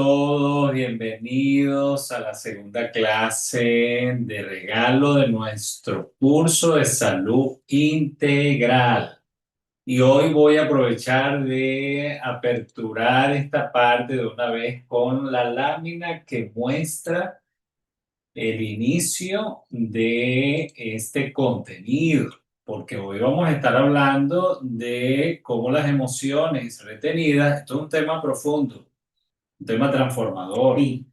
Todos bienvenidos a la segunda clase de regalo de nuestro curso de salud integral. Y hoy voy a aprovechar de aperturar esta parte de una vez con la lámina que muestra el inicio de este contenido, porque hoy vamos a estar hablando de cómo las emociones retenidas, esto es un tema profundo, un tema transformador. Sí,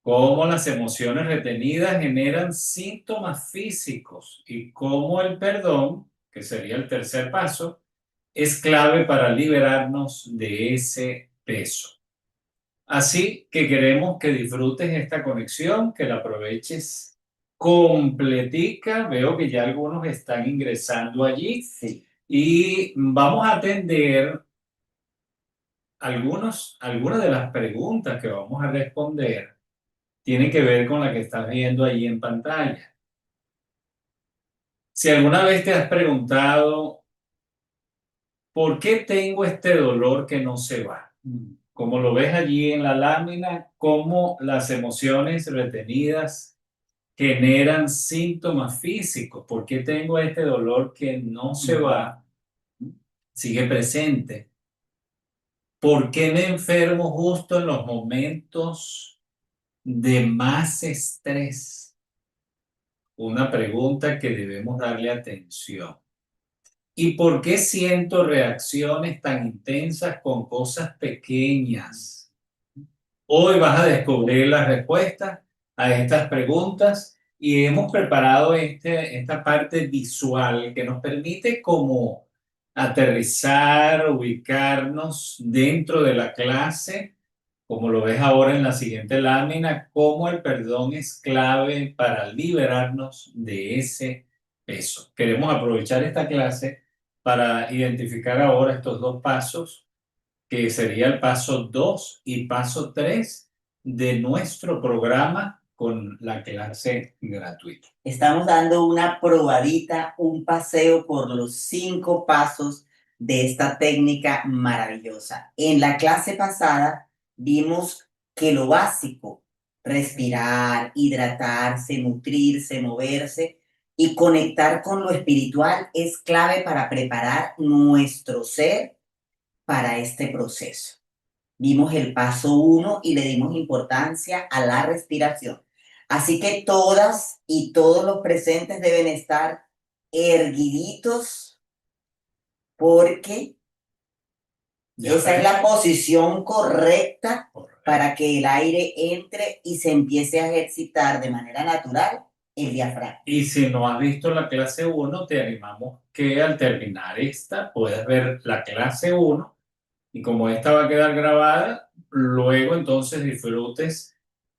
Cómo las emociones retenidas generan síntomas físicos y cómo el perdón, que sería el tercer paso, es clave para liberarnos de ese peso. Así que queremos que disfrutes esta conexión, que la aproveches completica. Veo que ya algunos están ingresando allí sí. y vamos a atender algunas de las preguntas que vamos a responder tiene que ver con la que estás viendo ahí en pantalla. Si alguna vez te has preguntado, ¿por qué tengo este dolor que no se va? Como lo ves allí en la lámina, cómo las emociones retenidas generan síntomas físicos. ¿Por qué tengo este dolor que no se va? Sigue presente. ¿Por qué me enfermo justo en los momentos de más estrés? Una pregunta que debemos darle atención. ¿Y por qué siento reacciones tan intensas con cosas pequeñas? Hoy vas a descubrir las respuestas a estas preguntas y hemos preparado esta parte visual que nos permite como aterrizar, ubicarnos dentro de la clase, como lo ves ahora en la siguiente lámina, cómo el perdón es clave para liberarnos de ese peso. Queremos aprovechar esta clase para identificar ahora estos dos pasos que sería el paso 2 y paso 3 de nuestro programa con la clase gratuita. Estamos dando una probadita, un paseo por los 5 pasos de esta técnica maravillosa. En la clase pasada vimos que lo básico, respirar, hidratarse, nutrirse, moverse y conectar con lo espiritual es clave para preparar nuestro ser para este proceso. Vimos el paso 1 y le dimos importancia a la respiración. Así que todas y todos los presentes deben estar erguiditos porque Ya esa es ves. la posición correcta Correcto. para que el aire entre y se empiece a ejercitar de manera natural el diafragma. Y si no has visto la clase uno, te animamos que al terminar esta puedas ver la clase uno y como esta va a quedar grabada, luego entonces disfrutes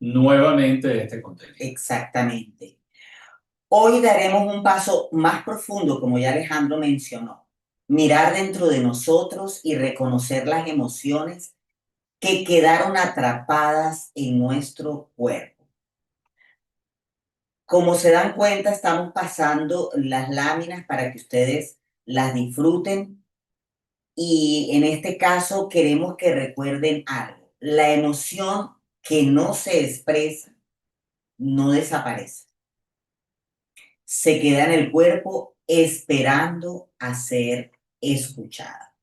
nuevamente de este contenido. Exactamente. Hoy daremos un paso más profundo, como ya Alejandro mencionó. Mirar dentro de nosotros y reconocer las emociones que quedaron atrapadas en nuestro cuerpo. Como se dan cuenta, estamos pasando las láminas para que ustedes las disfruten y en este caso queremos que recuerden algo. La emoción que no se expresa no desaparece. Se queda en el cuerpo esperando a ser escuchada.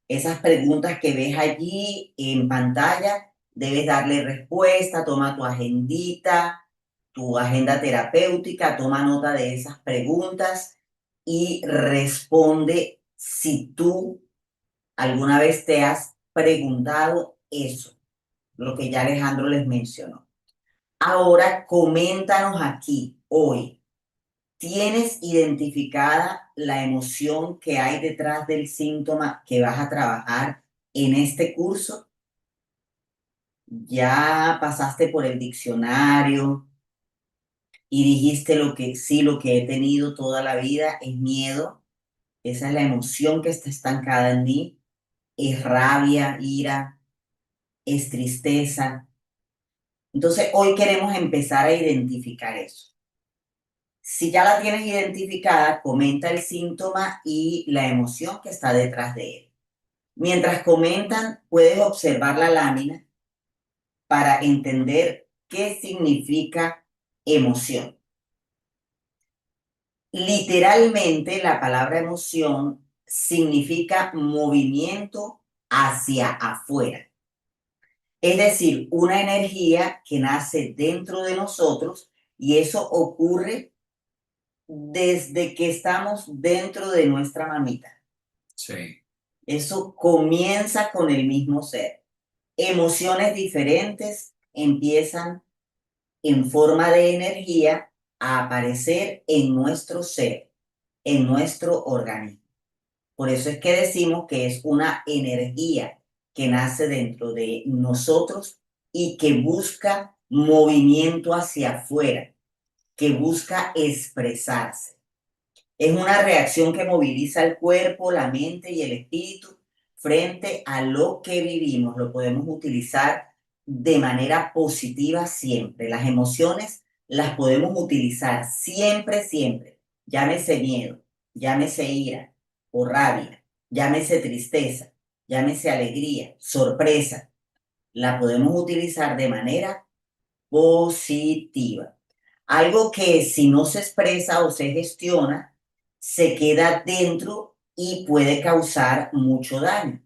Esas preguntas que ves allí en pantalla, debes darle respuesta, toma tu agenda terapéutica, toma nota de esas preguntas y responde si tú alguna vez te has preguntado eso, lo que ya Alejandro les mencionó. Ahora coméntanos aquí, hoy, ¿tienes identificada la emoción que hay detrás del síntoma que vas a trabajar en este curso? ¿Ya pasaste por el diccionario y dijiste lo que sí, lo que he tenido toda la vida es miedo? Esa es la emoción que está estancada en mí. Es rabia, ira, es tristeza. Entonces, hoy queremos empezar a identificar eso. Si ya la tienes identificada, comenta el síntoma y la emoción que está detrás de él. Mientras comentan, puedes observar la lámina para entender qué significa emoción. Literalmente, la palabra emoción significa movimiento hacia afuera. Es decir, una energía que nace dentro de nosotros y eso ocurre desde que estamos dentro de nuestra mamita. Sí. Eso comienza con el mismo ser. Emociones diferentes empiezan en forma de energía a aparecer en nuestro ser, en nuestro organismo. Por eso es que decimos que es una energía que nace dentro de nosotros y que busca movimiento hacia afuera, que busca expresarse. Es una reacción que moviliza el cuerpo, la mente y el espíritu frente a lo que vivimos. Lo podemos utilizar de manera positiva siempre. Las emociones las podemos utilizar siempre, siempre. Llámese miedo, llámese ira o rabia, llámese tristeza, llámese alegría, sorpresa. La podemos utilizar de manera positiva. Algo que si no se expresa o se gestiona, se queda dentro y puede causar mucho daño.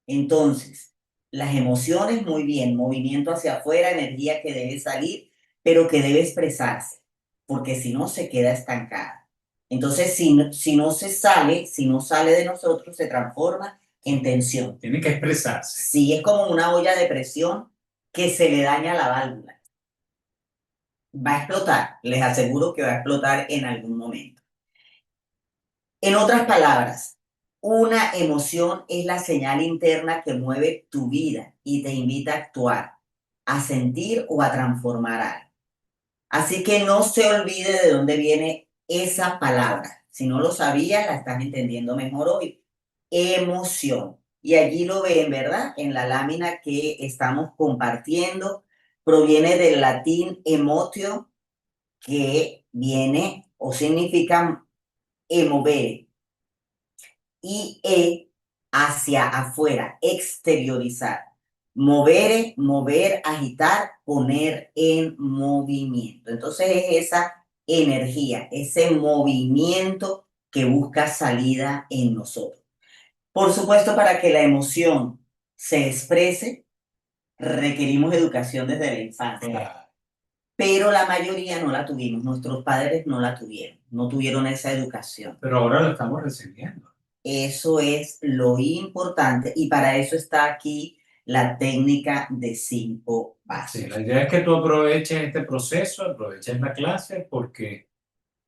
Entonces, las emociones, muy bien, movimiento hacia afuera, energía que debe salir, pero que debe expresarse, porque si no se queda estancada. Entonces, si no se sale, si no sale de nosotros, se transforma en tensión. Tiene que expresarse. Sí, es como una olla de presión que se le daña la válvula. Va a explotar, les aseguro que va a explotar en algún momento. En otras palabras, una emoción es la señal interna que mueve tu vida y te invita a actuar, a sentir o a transformar algo. Así que no se olvide de dónde viene esa palabra. Si no lo sabías, la estás entendiendo mejor hoy. Emoción. Y allí lo ven, ¿verdad? En la lámina que estamos compartiendo. Proviene del latín emotio, que viene o significa mover, y hacia afuera, exteriorizar. Mover, mover, agitar, poner en movimiento. Entonces es esa energía, ese movimiento que busca salida en nosotros. Por supuesto, para que la emoción se exprese, requerimos educación desde la infancia. Claro. Pero la mayoría no la tuvimos, nuestros padres no la tuvieron, no tuvieron esa educación. Pero ahora lo estamos recibiendo. Eso es lo importante y para eso está aquí la técnica de 5 Sí, pasos. la idea es que tú aproveches este proceso, aproveches la clase, porque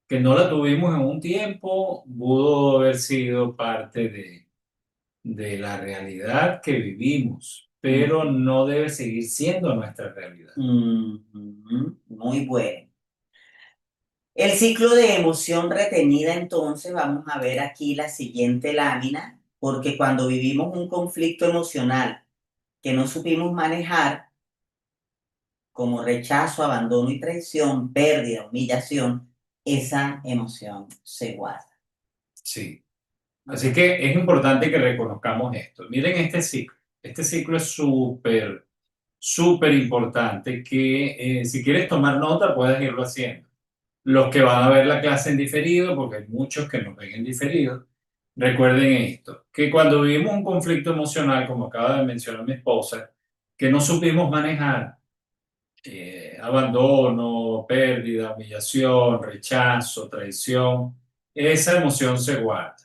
que no la tuvimos en un tiempo pudo haber sido parte de la realidad que vivimos, pero no debe seguir siendo nuestra realidad. Muy bueno. El ciclo de emoción retenida, entonces, vamos a ver aquí la siguiente lámina, porque cuando vivimos un conflicto emocional que no supimos manejar, como rechazo, abandono y traición, pérdida, humillación, esa emoción se guarda. Sí. Así que es importante que reconozcamos esto. Miren este ciclo. Este ciclo es súper, súper importante que si quieres tomar nota puedes irlo haciendo. Los que van a ver la clase en diferido, porque hay muchos que nos ven en diferido, recuerden esto, que cuando vivimos un conflicto emocional, como acaba de mencionar mi esposa, que no supimos manejar, abandono, pérdida, humillación, rechazo, traición, esa emoción se guarda.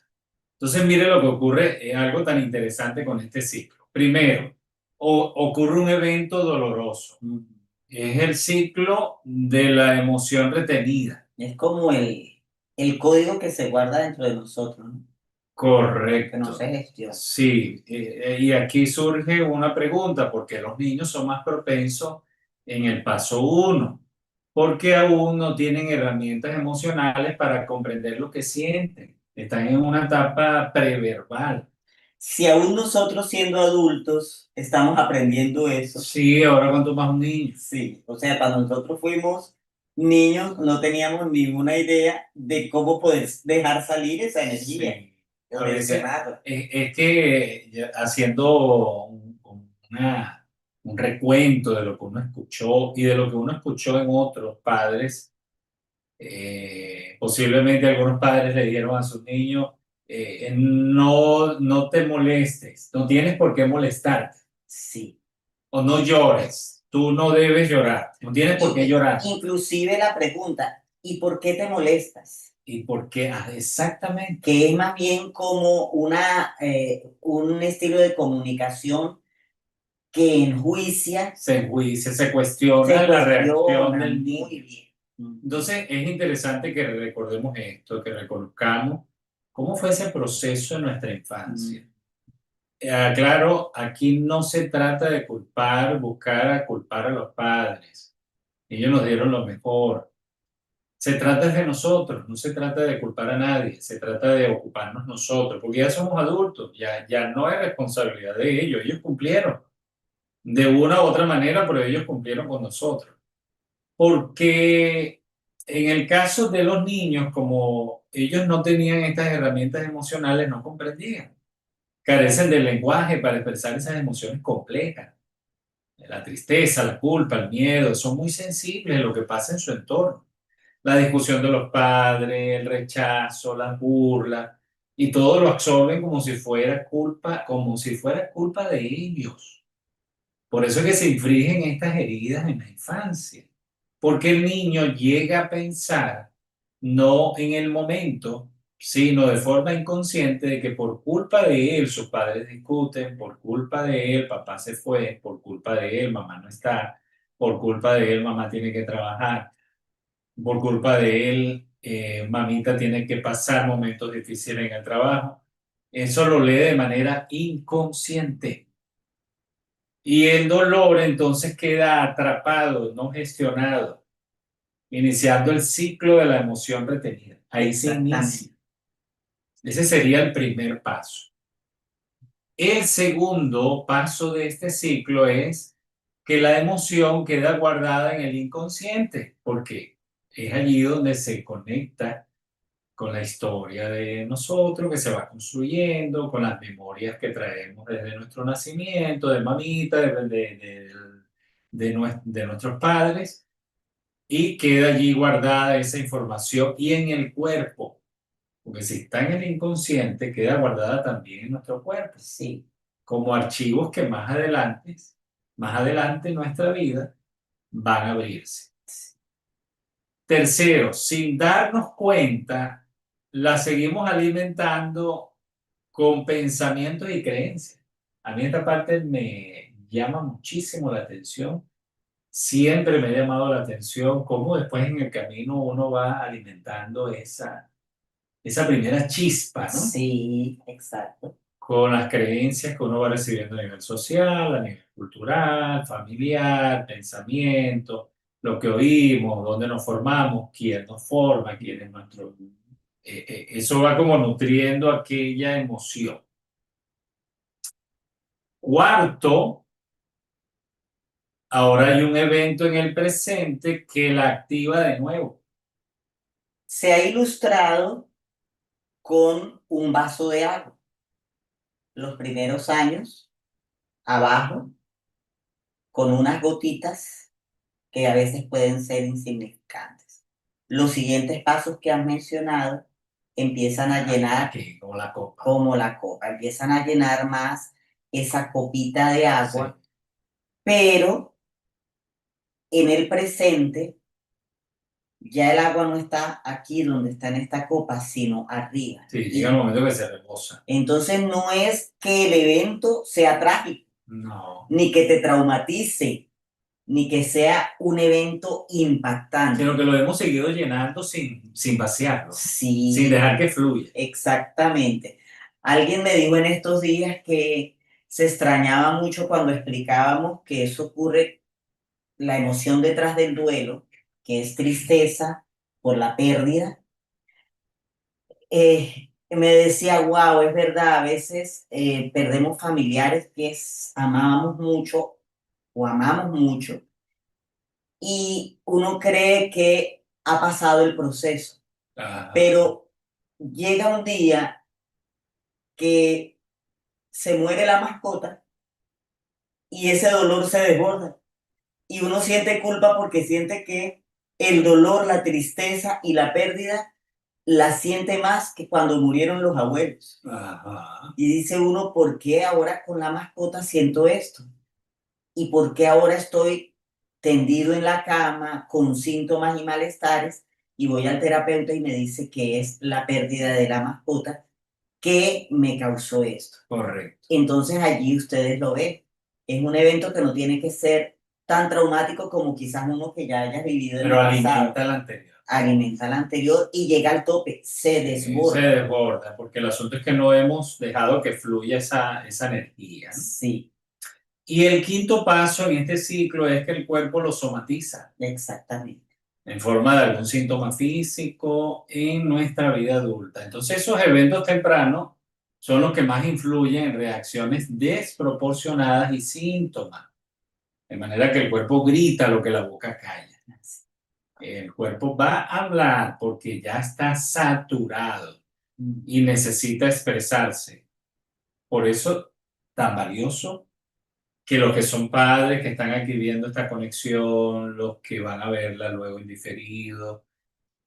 Entonces, mire lo que ocurre, algo tan interesante con este ciclo. Primero, ocurre un evento doloroso. Es el ciclo de la emoción retenida. Es como el código que se guarda dentro de nosotros, ¿no? Que no Correcto. se gestiona. Sí, y aquí surge una pregunta, ¿por qué los niños son más propensos en el paso uno? Porque aún no tienen herramientas emocionales para comprender lo que sienten. Están en una etapa preverbal. Si aún nosotros siendo adultos estamos aprendiendo eso, Sí, ahora cuánto más un niño. sí, o sea, cuando nosotros fuimos niños no teníamos ninguna idea de cómo poder dejar salir esa energía, Sí. o A veces gestionarla. es que haciendo una un recuento de lo que uno escuchó y de lo que uno escuchó en otros padres. Posiblemente algunos padres le dijeron a sus niños, no te molestes, no tienes por qué molestarte, Sí. o no llores, tú no debes llorar, no tienes por qué llorar. Inclusive la pregunta, ¿y por qué te molestas? ¿Y por qué? Ah, exactamente. Que es más bien como un estilo de comunicación que enjuicia, Se enjuicia, se cuestiona se la reacción cuestiona del muy niño. bien. Ujú. Entonces es interesante que recordemos esto, que reconozcamos cómo fue ese proceso en nuestra Mm. infancia. Claro, aquí no se trata de culpar, buscar a culpar a los padres. Ellos nos dieron lo mejor. Se trata de nosotros, no se trata de culpar a nadie, se trata de ocuparnos nosotros, porque ya somos adultos, ya no es responsabilidad de ellos, ellos cumplieron de una u otra manera, pero ellos cumplieron con nosotros. Porque en el caso de los niños, como ellos no tenían estas herramientas emocionales, no comprendían. Carecen del lenguaje para expresar esas emociones complejas. La tristeza, la culpa, el miedo, son muy sensibles a lo que pasa en su entorno. La discusión de los padres, el rechazo, las burlas, y todo lo absorben como si fuera culpa de ellos. Por eso es que se infringen estas heridas en la infancia, porque el niño llega a pensar, no en el momento, sino de forma inconsciente, de que por culpa de él sus padres discuten, por culpa de él papá se fue, por culpa de él mamá no está, por culpa de él mamá tiene que trabajar, por culpa de él mamita tiene que pasar momentos difíciles en el trabajo. Eso lo lee de manera inconsciente. Y el dolor entonces queda atrapado, no gestionado, iniciando el ciclo de la emoción retenida. Ahí se inicia. Exactamente. Ese sería el primer paso. El segundo paso de este ciclo es que la emoción queda guardada en el inconsciente, porque es allí donde se conecta con la historia de nosotros que se va construyendo, con las memorias que traemos desde nuestro nacimiento, de mamita, de nuestros padres, y queda allí guardada esa información y en el cuerpo, porque si está en el inconsciente, queda guardada también en nuestro cuerpo, Sí. como archivos que más adelante en nuestra vida van a abrirse. Tercero, sin darnos cuenta, la seguimos alimentando con pensamientos y creencias. A mí esta parte me llama muchísimo la atención. Siempre me ha llamado la atención cómo después en el camino uno va alimentando esa primera chispa, ¿no? Sí, exacto. Con las creencias que uno va recibiendo a nivel social, a nivel cultural, familiar, pensamiento, lo que oímos, dónde nos formamos, quién nos forma, quién es nuestro. Eso va como nutriendo aquella emoción. Cuarto, ahora hay un evento en el presente que la activa de nuevo. Se ha ilustrado con un vaso de agua. Los primeros años, abajo, con unas gotitas que a veces pueden ser insignificantes. Los siguientes pasos que has mencionado empiezan a llenar Aquí, como la copa. como la copa, empiezan a llenar más esa copita de Sí, agua, pero en el presente ya el agua no está aquí donde está en esta copa, sino arriba. sí, llega el Y momento que se reposa. entonces no es que el evento sea trágico, No. ni que te traumatice, ni que sea un evento impactante. Sino que lo hemos seguido llenando sin vaciarlo, sin Sí, dejar que fluya. exactamente. Alguien me dijo en estos días que se extrañaba mucho cuando explicábamos que eso ocurre, la emoción detrás del duelo, que es tristeza por la pérdida. Me decía, wow, es verdad, a veces perdemos familiares que amábamos mucho o amamos mucho y uno cree que ha pasado el proceso, Ajá. pero llega un día que se muere la mascota y ese dolor se desborda. Y uno siente culpa porque siente que el dolor, la tristeza y la pérdida la siente más que cuando murieron los abuelos. Ajá. Y dice uno, ¿por qué ahora con la mascota siento esto? ¿Y por qué ahora estoy tendido en la cama con síntomas y malestares? Y voy al terapeuta y me dice que es la pérdida de la mascota que me causó esto. Correcto. Entonces allí ustedes lo ven. Es un evento que no tiene que ser tan traumático como quizás uno que ya haya vivido en Pero el pasado. alimenta el anterior. Alimenta al anterior y llega al tope, se Se desborda. desborda, porque el asunto es que no hemos dejado que fluya esa energía, ¿no? Sí, Y el quinto paso en este ciclo es que el cuerpo lo somatiza exactamente. en forma de algún síntoma físico en nuestra vida adulta. Entonces, esos eventos tempranos son los que más influyen en reacciones desproporcionadas y síntomas. De manera que el cuerpo grita lo que la boca calla. El cuerpo va a hablar porque ya está saturado y necesita expresarse. Por eso, tan valioso que los que son padres, que están aquí viendo esta conexión, los que van a verla luego en diferido,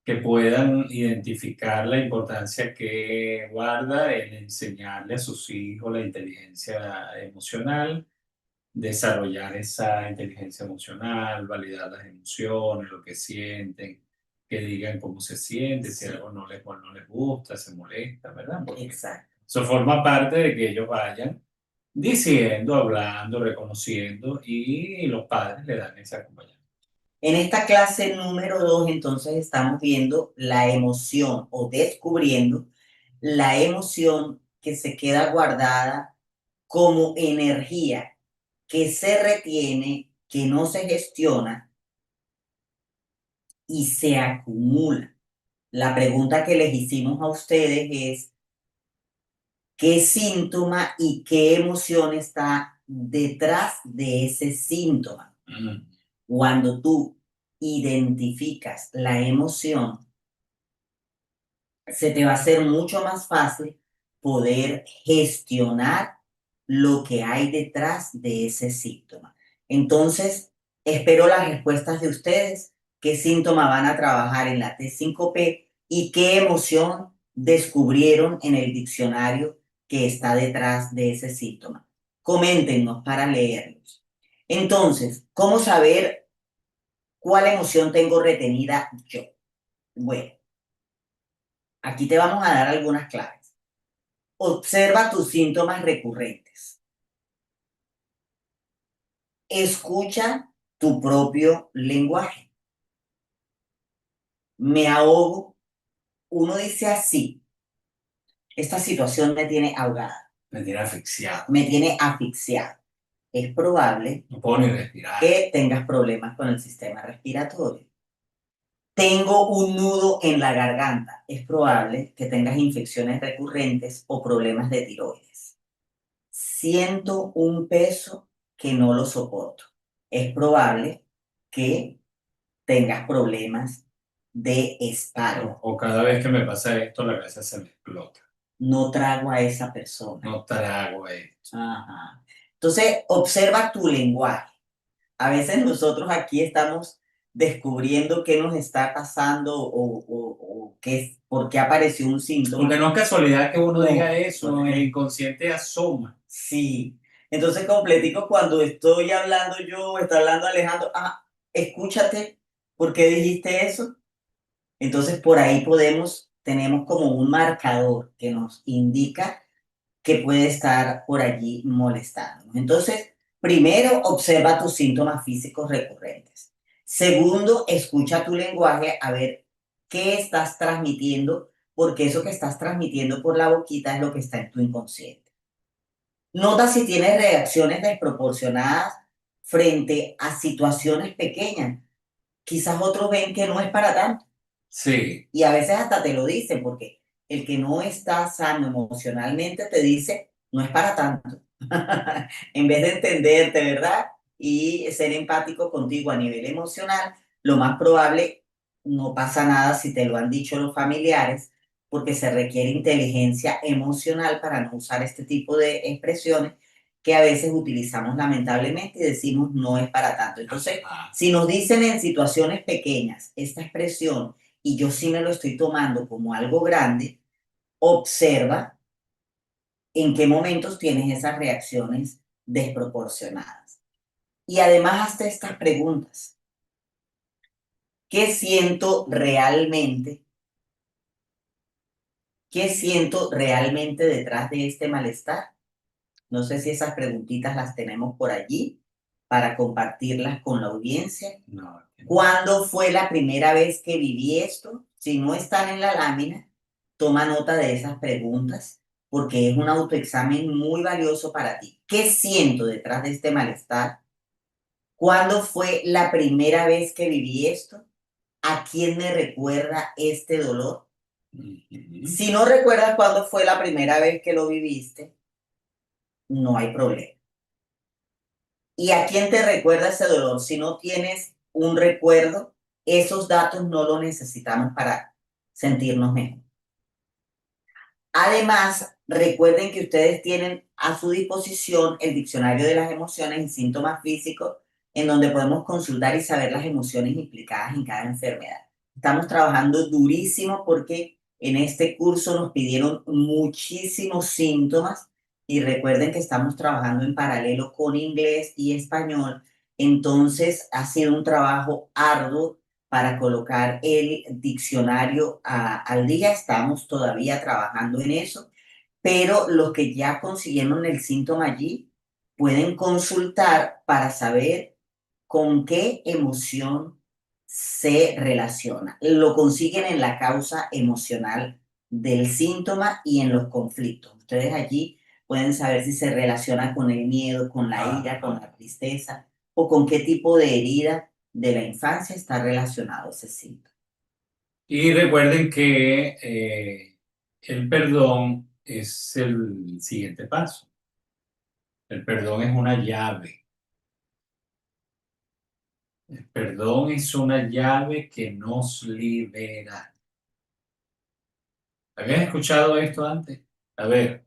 que puedan identificar la importancia que guarda en enseñarle a sus hijos la inteligencia emocional, desarrollar esa inteligencia emocional, validar las emociones, lo que sienten, que digan cómo se sienten, si Sí, algo no les gusta, se molesta, ¿verdad? Porque exacto. eso forma parte de que ellos vayan diciendo, hablando, reconociendo y los padres le dan ese acompañamiento. En esta clase número 2, entonces estamos viendo la emoción o descubriendo la emoción que se queda guardada como energía que se retiene, que no se gestiona y se acumula. La pregunta que les hicimos a ustedes es, ¿qué síntoma y qué emoción está detrás de ese síntoma? Mm. Cuando tú identificas la emoción, se te va a hacer mucho más fácil poder gestionar lo que hay detrás de ese síntoma. Entonces, espero las respuestas de ustedes, qué síntoma van a trabajar en la T5P y qué emoción descubrieron en el diccionario que está detrás de ese síntoma. Coméntenos para leerlos. Entonces, ¿cómo saber cuál emoción tengo retenida yo? Bueno, aquí te vamos a dar algunas claves. Observa tus síntomas recurrentes. Escucha tu propio lenguaje. Me ahogo. Uno dice así, esta situación me tiene ahogada, Me tiene asfixiado. me tiene asfixiado. Es probable No puedo ni respirar. que tengas problemas con el sistema respiratorio. Tengo un nudo en la garganta. Es probable que tengas infecciones recurrentes o problemas de tiroides. Siento un peso que no lo soporto. Es probable que tengas problemas de espalda. O cada vez que me pasa esto, la cabeza se me explota. No trago a esa persona. No trago esto. Ajá. Entonces, observa tu lenguaje. A veces nosotros aquí estamos descubriendo qué nos está pasando o qué, por qué apareció un Porque síntoma. no es casualidad que uno diga No, eso, el inconsciente asoma. sí. Entonces, completico, cuando estoy hablando yo, está hablando Alejandro, escúchate, ¿por qué dijiste eso? Entonces, por ahí tenemos como un marcador que nos indica que puede estar por allí molestándonos. Entonces, primero, observa tus síntomas físicos recurrentes. Segundo, escucha tu lenguaje a ver qué estás transmitiendo, porque eso que estás transmitiendo por la boquita es lo que está en tu inconsciente. Nota si tienes reacciones desproporcionadas frente a situaciones pequeñas. Quizás otros ven que no es para tanto Sí, y a veces hasta te lo dicen porque el que no está sano emocionalmente te dice, no es para tanto. En vez de entenderte, ¿verdad? Y ser empático contigo a nivel emocional, lo más probable, no pasa nada si te lo han dicho los familiares, porque se requiere inteligencia emocional para no usar este tipo de expresiones que a veces utilizamos lamentablemente y decimos no es para tanto. Entonces, Ah, si nos dicen en situaciones pequeñas esta expresión y yo sí me lo estoy tomando como algo grande, observa en qué momentos tienes esas reacciones desproporcionadas. Y además hazte estas preguntas. ¿Qué siento realmente? ¿Qué siento realmente detrás de este malestar? No sé si esas preguntitas las tenemos por allí para compartirlas con la audiencia. no, ¿Cuándo fue la primera vez que viví esto? Si no están en la lámina, toma nota de esas preguntas porque es un autoexamen muy valioso para ti. ¿Qué siento detrás de este malestar? ¿Cuándo fue la primera vez que viví esto? ¿A quién me recuerda este dolor? ujú. Si no recuerdas cuándo fue la primera vez que lo viviste, no hay problema. ¿Y a quién te recuerda ese dolor? Si no tienes un recuerdo, esos datos no los necesitamos para sentirnos mejor. Además, recuerden que ustedes tienen a su disposición el diccionario de las emociones y síntomas físicos, en donde podemos consultar y saber las emociones implicadas en cada enfermedad. Estamos trabajando durísimo porque en este curso nos pidieron muchísimos síntomas y recuerden que estamos trabajando en paralelo con inglés y español. Entonces, ha sido un trabajo arduo para colocar el diccionario al día. Estamos todavía trabajando en eso, pero los que ya consiguieron el síntoma allí pueden consultar para saber con qué emoción se relaciona. Lo consiguen en la causa emocional del síntoma y en los conflictos. Ustedes allí pueden saber si se relaciona con el miedo, con la ira, con Ajá. la tristeza o con qué tipo de herida de la infancia está relacionado ese síntoma. Y recuerden que el perdón es el siguiente paso. El perdón es una llave. El perdón es una llave que nos libera. ¿Habían escuchado esto antes? A ver,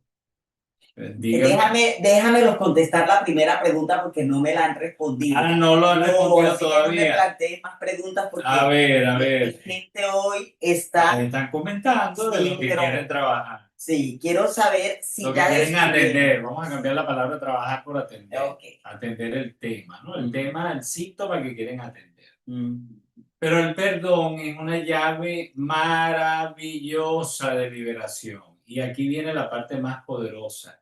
díganme. Déjamelos contestar la primera pregunta porque no me la han respondido. Ah, no lo han No, respondido así que no me todavía. plantees más preguntas A porque ver, a mi ver. gente hoy Ahí está, están comentando de lo sí, que quieren pero trabajar, sí, quiero saber si lo que ya quieren descubrieron. atender. Vamos a cambiar la palabra trabajar por atender. Ok. Atender el tema, ¿no? El Mm, tema, el síntoma que quieren atender. mm, Pero el perdón es una llave maravillosa de liberación. Y aquí viene la parte más poderosa,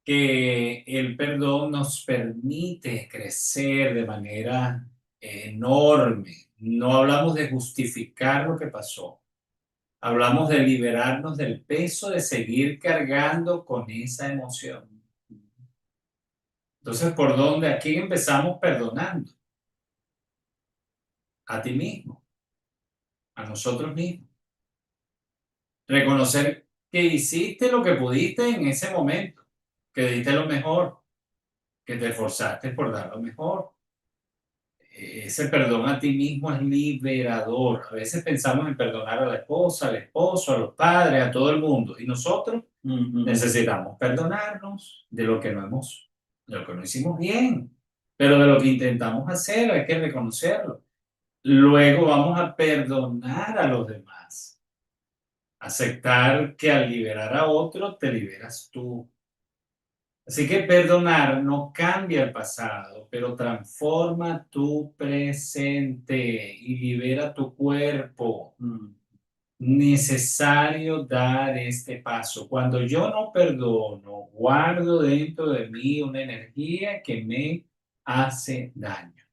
que el perdón nos permite crecer de manera enorme. No hablamos de justificar lo que pasó, hablamos de liberarnos del peso de seguir cargando con esa emoción. Entonces, ¿por dónde? Aquí empezamos perdonando a ti mismo, a nosotros mismos. Reconocer que hiciste lo que pudiste en ese momento, que diste lo mejor, que te esforzaste por dar lo mejor. Ese perdón a ti mismo es liberador. A veces pensamos en perdonar a la esposa, al esposo, a los padres, a todo el mundo. Y nosotros mm, necesitamos perdonarnos de lo que no hicimos bien, pero de lo que intentamos hacer hay que reconocerlo. Luego vamos a perdonar a los demás. Aceptar que al liberar a otro te liberas tú. Así que perdonar no cambia el pasado, pero transforma tu presente y libera tu cuerpo. mm. Necesario dar este paso. Cuando yo no perdono, guardo dentro de mí una energía que me hace daño.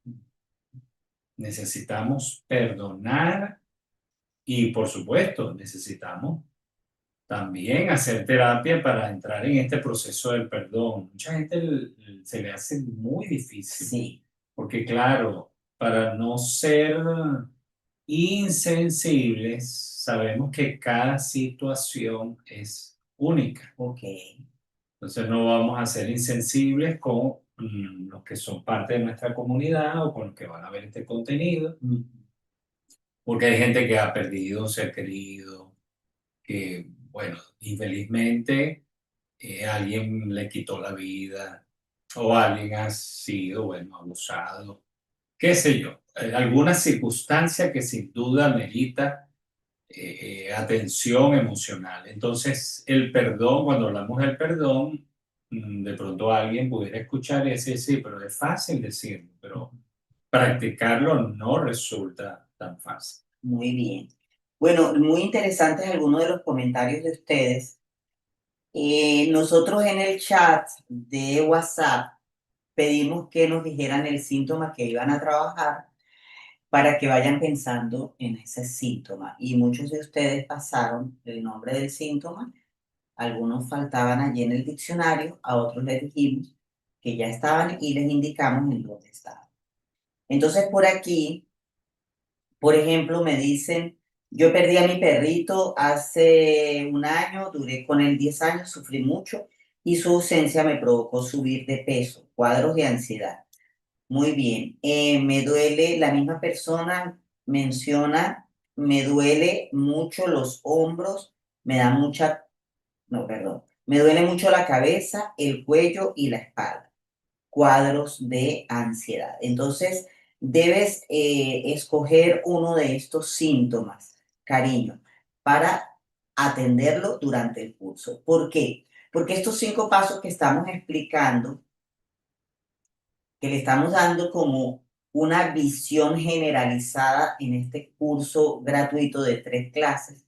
Necesitamos perdonar y, por supuesto, necesitamos también hacer terapia para entrar en este proceso del perdón. Mucha gente se le hace muy difícil, Sí, porque claro, para no ser insensibles, sabemos que cada situación es única. ok. Entonces no vamos a ser insensibles con los que son parte de nuestra comunidad o con los que van a ver este contenido, Mm, porque hay gente que ha perdido un ser querido, que, bueno, infelizmente alguien le quitó la vida o alguien ha sido, bueno, abusado, qué sé yo, alguna circunstancia que sin duda merita atención emocional. Entonces, el perdón, cuando hablamos del perdón, de pronto alguien pudiera escuchar y decir, sí, pero es fácil decirlo, pero practicarlo no resulta tan fácil. Muy bien. Bueno, muy interesantes algunos de los comentarios de ustedes. Nosotros en el chat de WhatsApp pedimos que nos dijeran el síntoma que iban a trabajar para que vayan pensando en ese síntoma. Y muchos de ustedes pasaron el nombre del síntoma, algunos faltaban allí en el diccionario, a otros les dijimos que ya estaban y les indicamos en dónde estaban. Entonces por aquí, por ejemplo, me dicen, yo perdí a mi perrito hace un año, duré con él 10 años, sufrí mucho y su ausencia me provocó subir de peso, cuadros de ansiedad. Muy bien. Me duele, la misma persona menciona, me duele mucho los hombros, me da mucha, no, perdón, me duele mucho la cabeza, el cuello y la espalda. Cuadros de ansiedad. Entonces, debes escoger uno de estos síntomas, cariño, para atenderlo durante el curso. ¿Por qué? Porque estos 5 pasos que estamos explicando, que le estamos dando como una visión generalizada en este curso gratuito de 3 clases,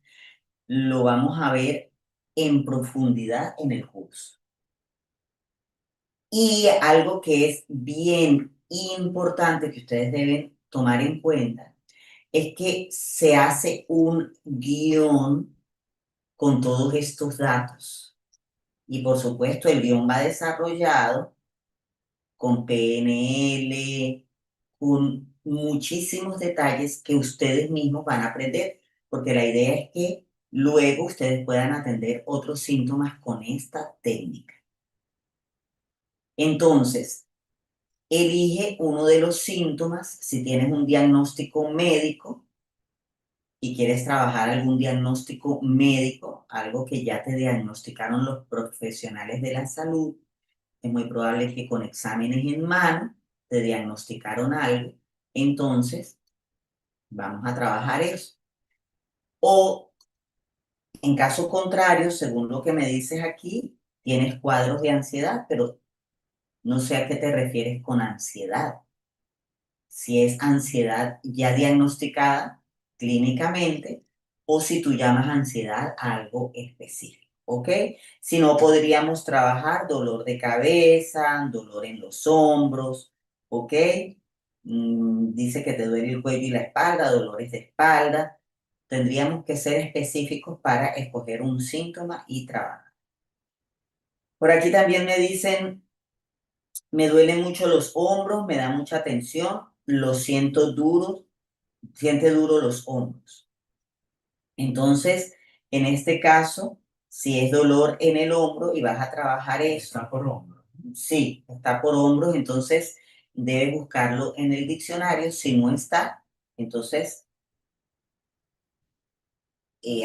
lo vamos a ver en profundidad en el curso. Y algo que es bien importante que ustedes deben tomar en cuenta es que se hace un guión con todos estos datos. Y por supuesto, el guión va desarrollado con PNL, con muchísimos detalles que ustedes mismos van a aprender, porque la idea es que luego ustedes puedan atender otros síntomas con esta técnica. Entonces, elige uno de los síntomas si tienes un diagnóstico médico y quieres trabajar algún diagnóstico médico, algo que ya te diagnosticaron los profesionales de la salud. Es muy probable que con exámenes en mano te diagnosticaron algo. Entonces, vamos a trabajar eso. O en caso contrario, según lo que me dices aquí, tienes cuadros de ansiedad, pero no sé a qué te refieres con ansiedad. Si es ansiedad ya diagnosticada clínicamente o si tú llamas ansiedad a algo específico, ¿ok? Si no, podríamos trabajar dolor de cabeza, dolor en los hombros, ¿ok? Dice que te duele el cuello y la espalda, dolores de espalda. Tendríamos que ser específicos para escoger un síntoma y trabajar. Por aquí también me dicen, me duelen mucho los hombros, me da mucha tensión, los siento duros, siente duro los hombros. Entonces, en este caso, si es dolor en el hombro y vas a trabajar eso, Está por hombro. sí, está por hombros, entonces debes buscarlo en el diccionario. Si no está, entonces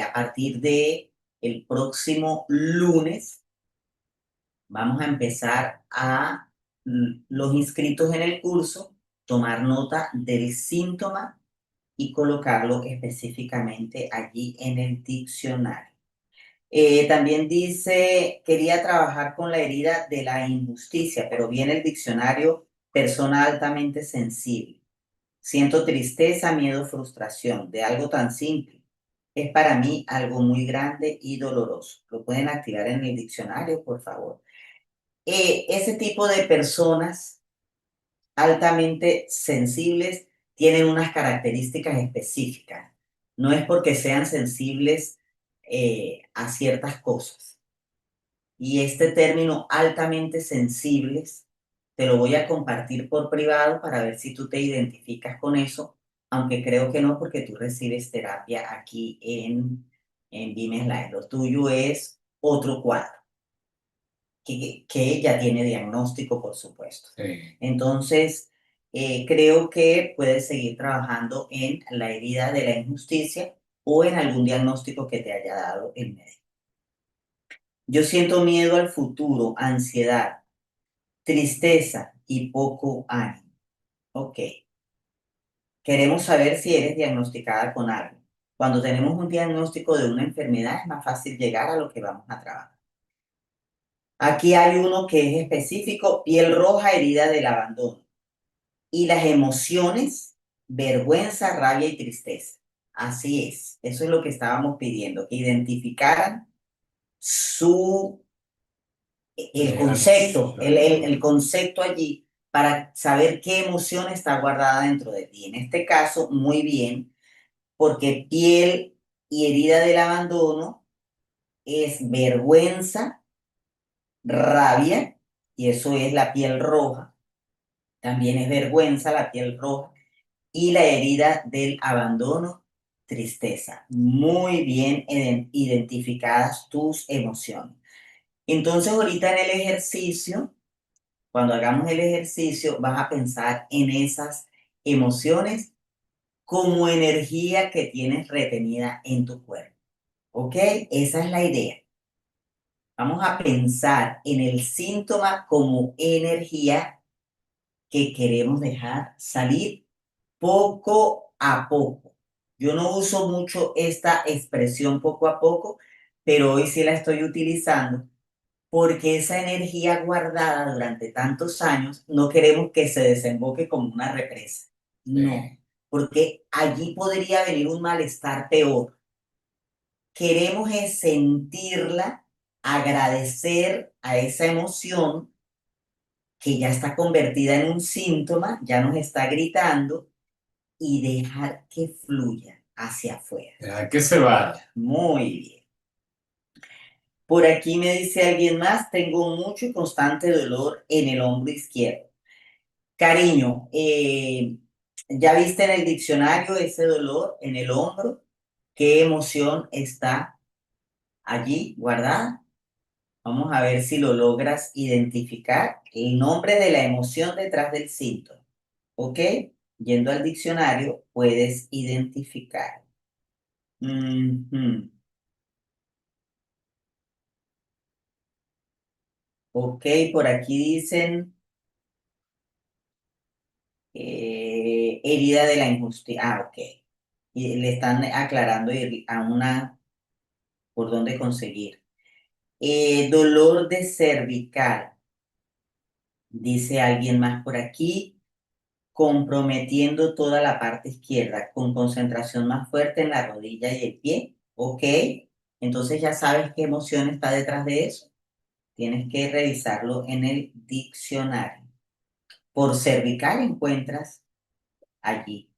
a partir de el próximo lunes vamos a empezar a los inscritos en el curso tomar nota del síntoma y colocarlo específicamente allí en el diccionario. También dice, quería trabajar con la herida de la injusticia, pero viene el diccionario persona altamente sensible. Siento tristeza, miedo, frustración de algo tan simple. Es para mí algo muy grande y doloroso. Lo pueden activar en el diccionario, por favor. Ese tipo de personas altamente sensibles tienen unas características específicas. No es porque sean sensibles a ciertas cosas. Y este término altamente sensibles te lo voy a compartir por privado para ver si tú te identificas con eso, aunque creo que no porque tú recibes terapia aquí en Vimes Live. Lo tuyo es otro cuadro que ya tiene diagnóstico, por supuesto. Sí. Entonces, creo que puedes seguir trabajando en la herida de la injusticia o en algún diagnóstico que te haya dado el médico. Yo siento miedo al futuro, ansiedad, tristeza y poco ánimo. Ok. Queremos saber si eres diagnosticada con algo. Cuando tenemos un diagnóstico de una enfermedad es más fácil llegar a lo que vamos a trabajar. Aquí hay uno que es específico, piel roja, herida del abandono. Y las emociones, vergüenza, rabia y tristeza. Así es, eso es lo que estábamos pidiendo, que identificaran su, el concepto, el concepto allí para saber qué emoción está guardada dentro de ti. En este caso, muy bien, porque piel y herida del abandono es vergüenza, rabia, y eso es la piel roja. También es vergüenza, la piel roja y la herida del abandono, tristeza. Muy bien identificadas tus emociones. Entonces, ahorita en el ejercicio, cuando hagamos el ejercicio, vas a pensar en esas emociones como energía que tienes retenida en tu cuerpo. ¿Ok? Esa es la idea. Vamos a pensar en el síntoma como energía que queremos dejar salir poco a poco. Yo no uso mucho esta expresión poco a poco, pero hoy sí la estoy utilizando porque esa energía guardada durante tantos años no queremos que se desemboque como una represa. No, porque allí podría venir un malestar peor. Queremos es sentirla, agradecer a esa emoción que ya está convertida en un síntoma, ya nos está gritando y dejar que fluya hacia afuera. Dejar que se vaya. Muy bien. Por aquí me dice alguien más, tengo mucho y constante dolor en el hombro izquierdo. Cariño, ¿ya viste en el diccionario ese dolor en el hombro? ¿Qué emoción está allí guardada? Vamos a ver si lo logras identificar. El nombre de la emoción detrás del síntoma. ¿Ok? Yendo al diccionario puedes identificar. Ujú. Ok, por aquí dicen herida de la injusticia. Ah, ok. Y le están aclarando a una por dónde conseguir. Dolor de cervical, dice alguien más por aquí, comprometiendo toda la parte izquierda, con concentración más fuerte en la rodilla y el pie. Ok, entonces ya sabes qué emoción está detrás de eso. Tienes que revisarlo en el diccionario. Por cervical encuentras allí.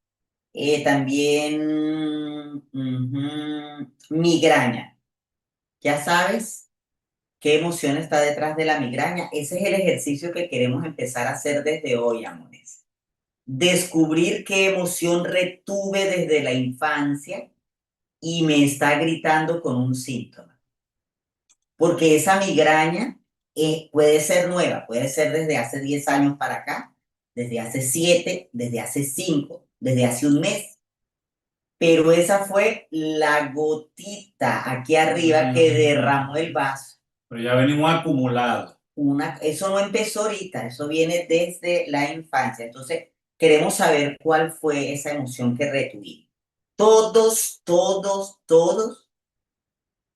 También migraña. Ya sabes qué emoción está detrás de la migraña. Ese es el ejercicio que queremos empezar a hacer desde hoy, amores. Descubrir qué emoción retuve desde la infancia y me está gritando con un síntoma. Porque esa migraña puede ser nueva, puede ser desde hace 10 años para acá, desde hace 7, desde hace 5, desde hace un mes. Pero esa fue la gotita aquí arriba que derramó el vaso. Pero ya venimos acumulados. Eso no empezó ahorita, eso viene desde la infancia. Entonces, queremos saber cuál fue esa emoción que retuvimos. Todos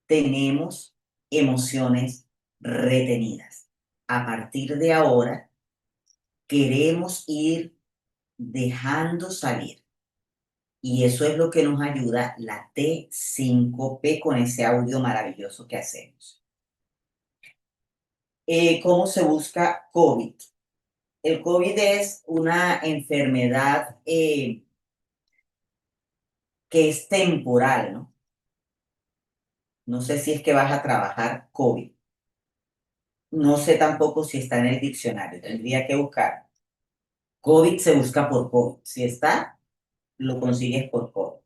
tenemos emociones retenidas. A partir de ahora, queremos ir dejando salir. Y eso es lo que nos ayuda la T5P con ese audio maravilloso que hacemos. ¿Cómo se busca COVID? El COVID es una enfermedad que es temporal, ¿no? No sé si es que vas a trabajar COVID. No sé tampoco si está en el diccionario, tendría que buscar. COVID se busca por COVID. Si está, lo consigues por COVID.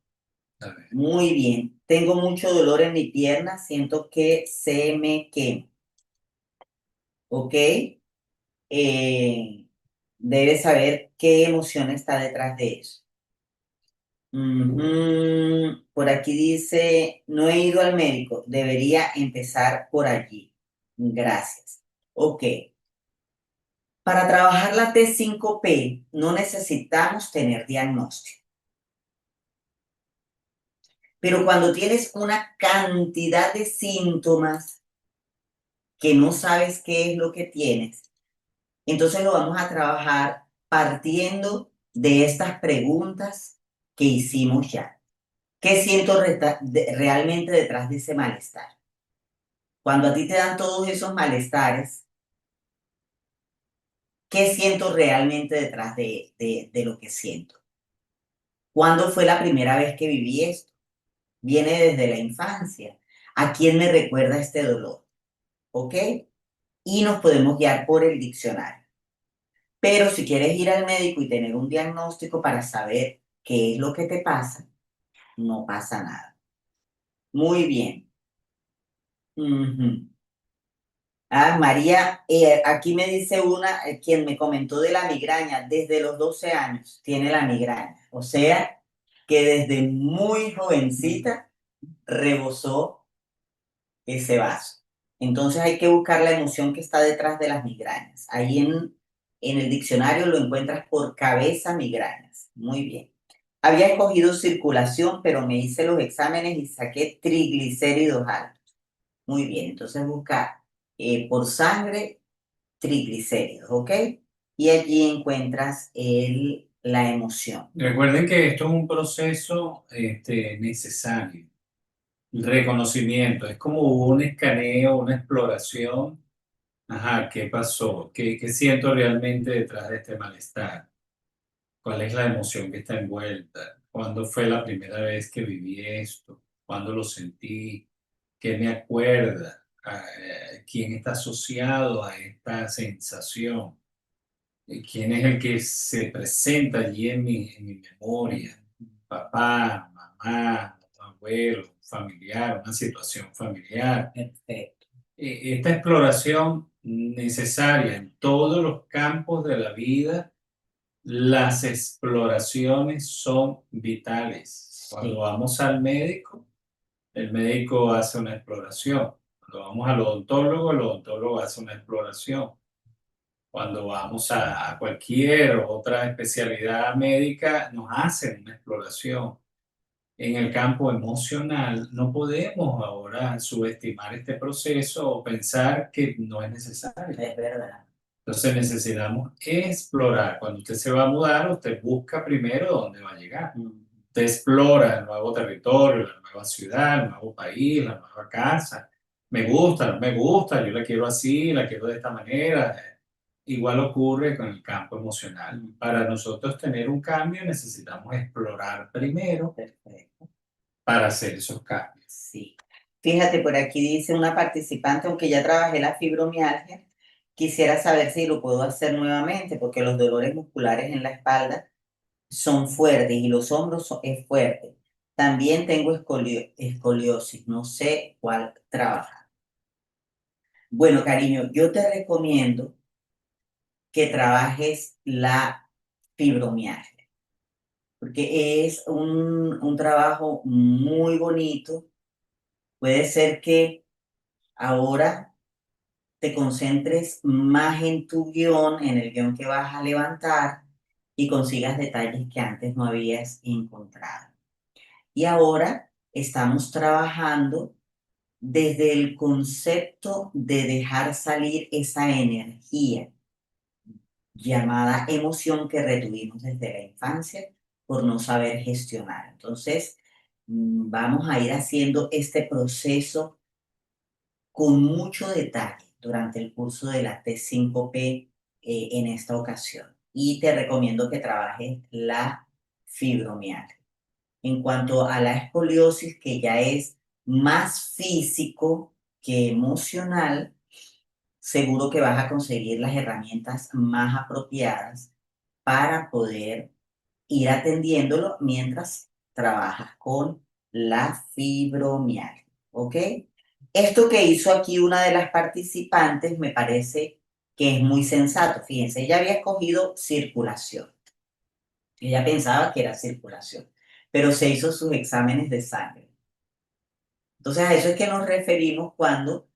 A ver. Muy bien. Tengo mucho dolor en mi pierna, siento que se me quema. ¿Ok? Debes saber qué emoción está detrás de eso. Por aquí dice, no he ido al médico, debería empezar por allí. Gracias. Ok. Para trabajar la T5P no necesitamos tener diagnóstico, pero cuando tienes una cantidad de síntomas que no sabes qué es lo que tienes, entonces lo vamos a trabajar partiendo de estas preguntas que hicimos ya. ¿Qué siento realmente detrás de ese malestar? Cuando a ti te dan todos esos malestares, ¿qué siento realmente detrás de lo que siento? ¿Cuándo fue la primera vez que viví esto? Viene desde la infancia. ¿A quién me recuerda este dolor? ¿Ok? Y nos podemos guiar por el diccionario. Pero si quieres ir al médico y tener un diagnóstico para saber qué es lo que te pasa, no pasa nada. Muy bien. Ujú. Ah, María, aquí me dice una, quien me comentó de la migraña, desde los 12 años tiene la migraña. O sea, que desde muy jovencita rebosó ese vaso. Entonces hay que buscar la emoción que está detrás de las migrañas. Ahí en el diccionario lo encuentras por cabeza migrañas. Muy bien. Había escogido circulación, pero me hice los exámenes y saqué triglicéridos altos. Muy bien, entonces busca por sangre triglicéridos, ¿ok? Y allí encuentras la emoción. Recuerden que esto es un proceso necesario. El reconocimiento es como un escaneo, una exploración. Ajá, ¿qué pasó? ¿Qué siento realmente detrás de este malestar? ¿Cuál es la emoción que está envuelta? ¿Cuándo fue la primera vez que viví esto? ¿Cuándo lo sentí? ¿Qué me acuerda? ¿Quién está asociado a esta sensación? ¿Quién es el que se presenta allí en mi memoria? Papá, mamá, abuelo, familiar, una situación familiar. Perfecto. Esta exploración necesaria en todos los campos de la vida, las exploraciones son vitales. Cuando Sí. vamos al médico, el médico hace una exploración. Cuando vamos al odontólogo, el odontólogo hace una exploración. Cuando vamos a cualquier otra especialidad médica, nos hacen una exploración. En el campo emocional, no podemos ahora subestimar este proceso o pensar que no es necesario. Es verdad. Entonces necesitamos explorar. Cuando usted se va a mudar, usted busca primero dónde va a llegar. Mm. Usted explora el nuevo territorio, la nueva ciudad, el nuevo país, la nueva casa. Me gusta, no me gusta, yo la quiero así, la quiero de esta manera. Igual ocurre con el campo emocional. Mm. Para nosotros tener un cambio necesitamos explorar primero Perfecto. para hacer esos cambios. Sí. Fíjate, por aquí dice una participante, aunque ya trabajé la fibromialgia, quisiera saber si lo puedo hacer nuevamente, porque los dolores musculares en la espalda son fuertes y los hombros es fuerte. También tengo escoliosis, no sé cuál trabajar. Bueno, cariño, yo te recomiendo que trabajes la fibromialgia, porque es un trabajo muy bonito. Puede ser que ahora te concentres más en tu guión, en el guión que vas a levantar y consigas detalles que antes no habías encontrado. Y ahora estamos trabajando desde el concepto de dejar salir esa energía llamada emoción que retuvimos desde la infancia por no saber gestionar. Entonces, vamos a ir haciendo este proceso con mucho detalle durante el curso de la T5P en esta ocasión. Y te recomiendo que trabajes la fibromialgia. En cuanto a la escoliosis, que ya es más físico que emocional, seguro que vas a conseguir las herramientas más apropiadas para poder ir atendiéndolo mientras trabajas con la fibromialgia. ¿Ok? Esto que hizo aquí una de las participantes me parece que es muy sensato. Fíjense, ella había escogido circulación. Ella pensaba que era circulación, pero se hizo sus exámenes de sangre. Entonces a eso es que nos referimos cuando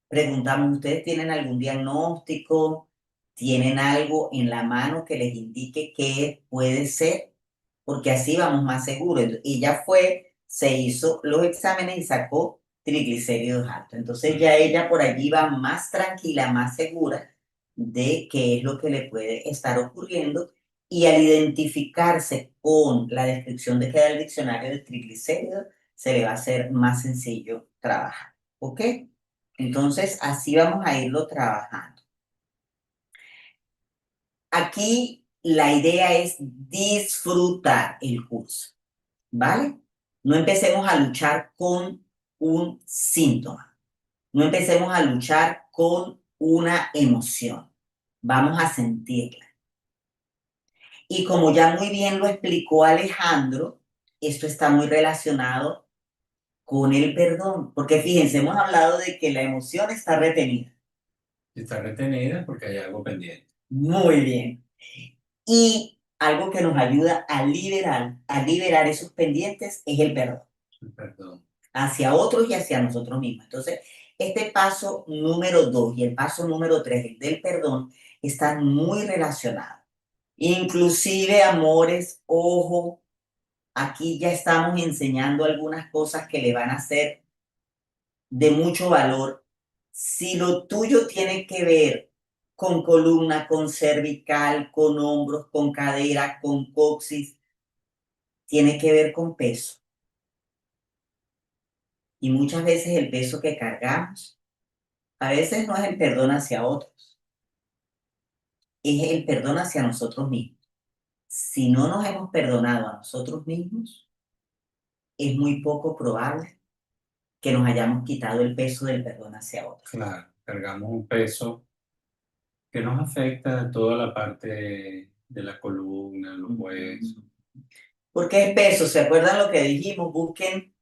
Preguntamos, ¿ustedes tienen algún diagnóstico? ¿Tienen algo en la mano que les indique qué puede ser? Porque así vamos más seguros. Ella fue, se hizo los exámenes y sacó triglicéridos altos. Entonces ya ella por allí va más tranquila, más segura de qué es lo que le puede estar ocurriendo. Y al identificarse con la descripción de que da el diccionario de triglicéridos, se le va a hacer más sencillo trabajar. ¿Ok? Entonces, así vamos a irlo trabajando. Aquí la idea es disfrutar el curso, ¿vale? No empecemos a luchar con un síntoma, no empecemos a luchar con una emoción, vamos a sentirla. Y como ya muy bien lo explicó Alejandro, esto está muy relacionado con el perdón, porque fíjense, hemos hablado de que la emoción está retenida. Está retenida porque hay algo pendiente. Muy bien. Y algo que nos ayuda a liberar esos pendientes es el perdón Perdón. hacia otros y hacia nosotros mismos. Entonces, este paso número 2 y el paso número 3, el del perdón, están muy relacionados. Inclusive, amores, ojo, aquí ya estamos enseñando algunas cosas que le van a ser de mucho valor. Si lo tuyo tiene que ver con columna, con cervical, con hombros, con cadera, con coxis, tiene que ver con peso. Y muchas veces el peso que cargamos, a veces no es el perdón hacia otros, es el perdón hacia nosotros mismos. Si no nos hemos perdonado a nosotros mismos, es muy poco probable que nos hayamos quitado el peso del perdón hacia otros. Claro, cargamos un peso que nos afecta a toda la parte de la columna, los huesos. ¿Por qué es peso? ¿Se acuerdan lo que dijimos? Busquen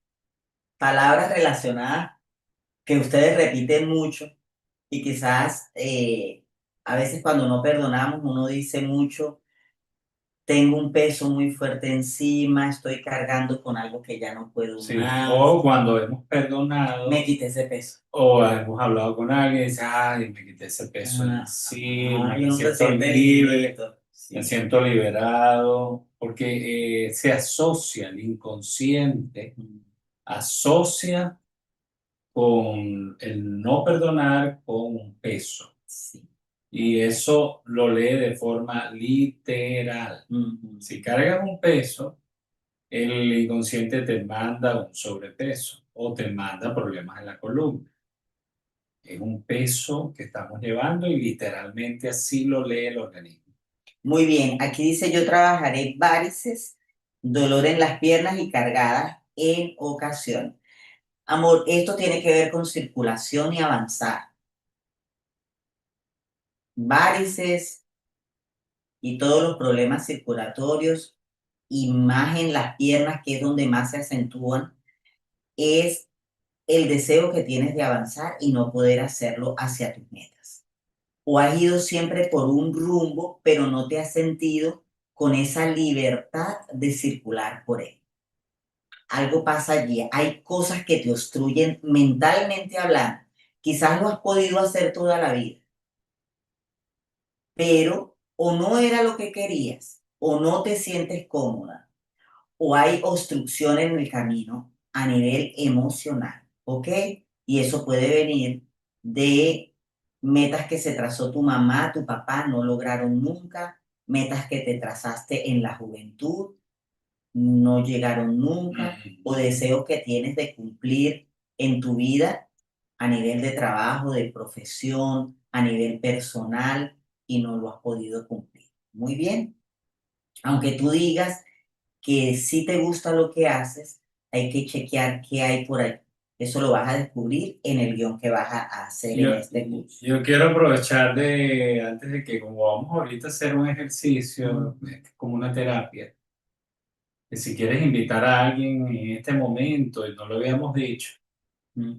palabras relacionadas que ustedes repiten mucho y quizás a veces cuando no perdonamos uno dice mucho, tengo un peso muy fuerte encima, estoy cargando con algo que ya no puedo Sí, más, o cuando hemos me perdonado quité ese peso. o hemos hablado con alguien y dice, ay, me quité ese peso de encima, Y me uno se siento siente libre, ligerito. me Sí. siento liberado, porque se asocia el inconsciente, asocia con el no perdonar con un peso. Sí. Y eso lo lee de forma literal. Si cargas un peso, el inconsciente te manda un sobrepeso o te manda problemas en la columna. Es un peso que estamos llevando y literalmente así lo lee el organismo. Muy bien, aquí dice yo trabajaré varices, dolor en las piernas y cargadas en ocasión. Amor, esto tiene que ver con circulación y avanzar. Varices y todos los problemas circulatorios y más en las piernas, que es donde más se acentúan, es el deseo que tienes de avanzar y no poder hacerlo hacia tus metas. O has ido siempre por un rumbo, pero no te has sentido con esa libertad de circular por él. Algo pasa allí, hay cosas que te obstruyen mentalmente hablando. Quizás lo has podido hacer toda la vida, pero o no era lo que querías, o no te sientes cómoda, o hay obstrucción en el camino a nivel emocional, ¿ok? Y eso puede venir de metas que se trazó tu mamá, tu papá, no lograron nunca, metas que te trazaste en la juventud, no llegaron nunca, o deseos que tienes de cumplir en tu vida a nivel de trabajo, de profesión, a nivel personal, y no lo has podido cumplir. Muy bien, aunque tú digas que si te gusta lo que haces, hay que chequear qué hay por ahí. Eso lo vas a descubrir en el guión que vas a hacer Yo, en este curso. yo quiero aprovechar antes de que como vamos ahorita a hacer un ejercicio, es como una terapia, que si quieres invitar a alguien en este momento, y no lo habíamos dicho,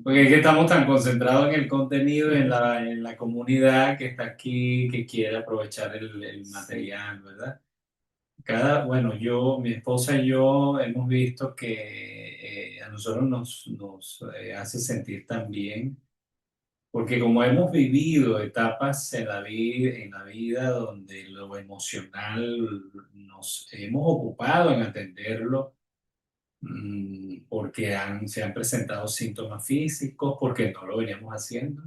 porque es que estamos tan concentrados en el contenido y en la comunidad que está aquí, que quiere aprovechar el material, ¿verdad? Bueno, mi esposa y yo hemos visto que a nosotros nos hace sentir tan bien Porque como hemos vivido etapas en la vida donde lo emocional nos hemos ocupado en atenderlo, porque se han presentado síntomas físicos, porque no lo veníamos haciendo.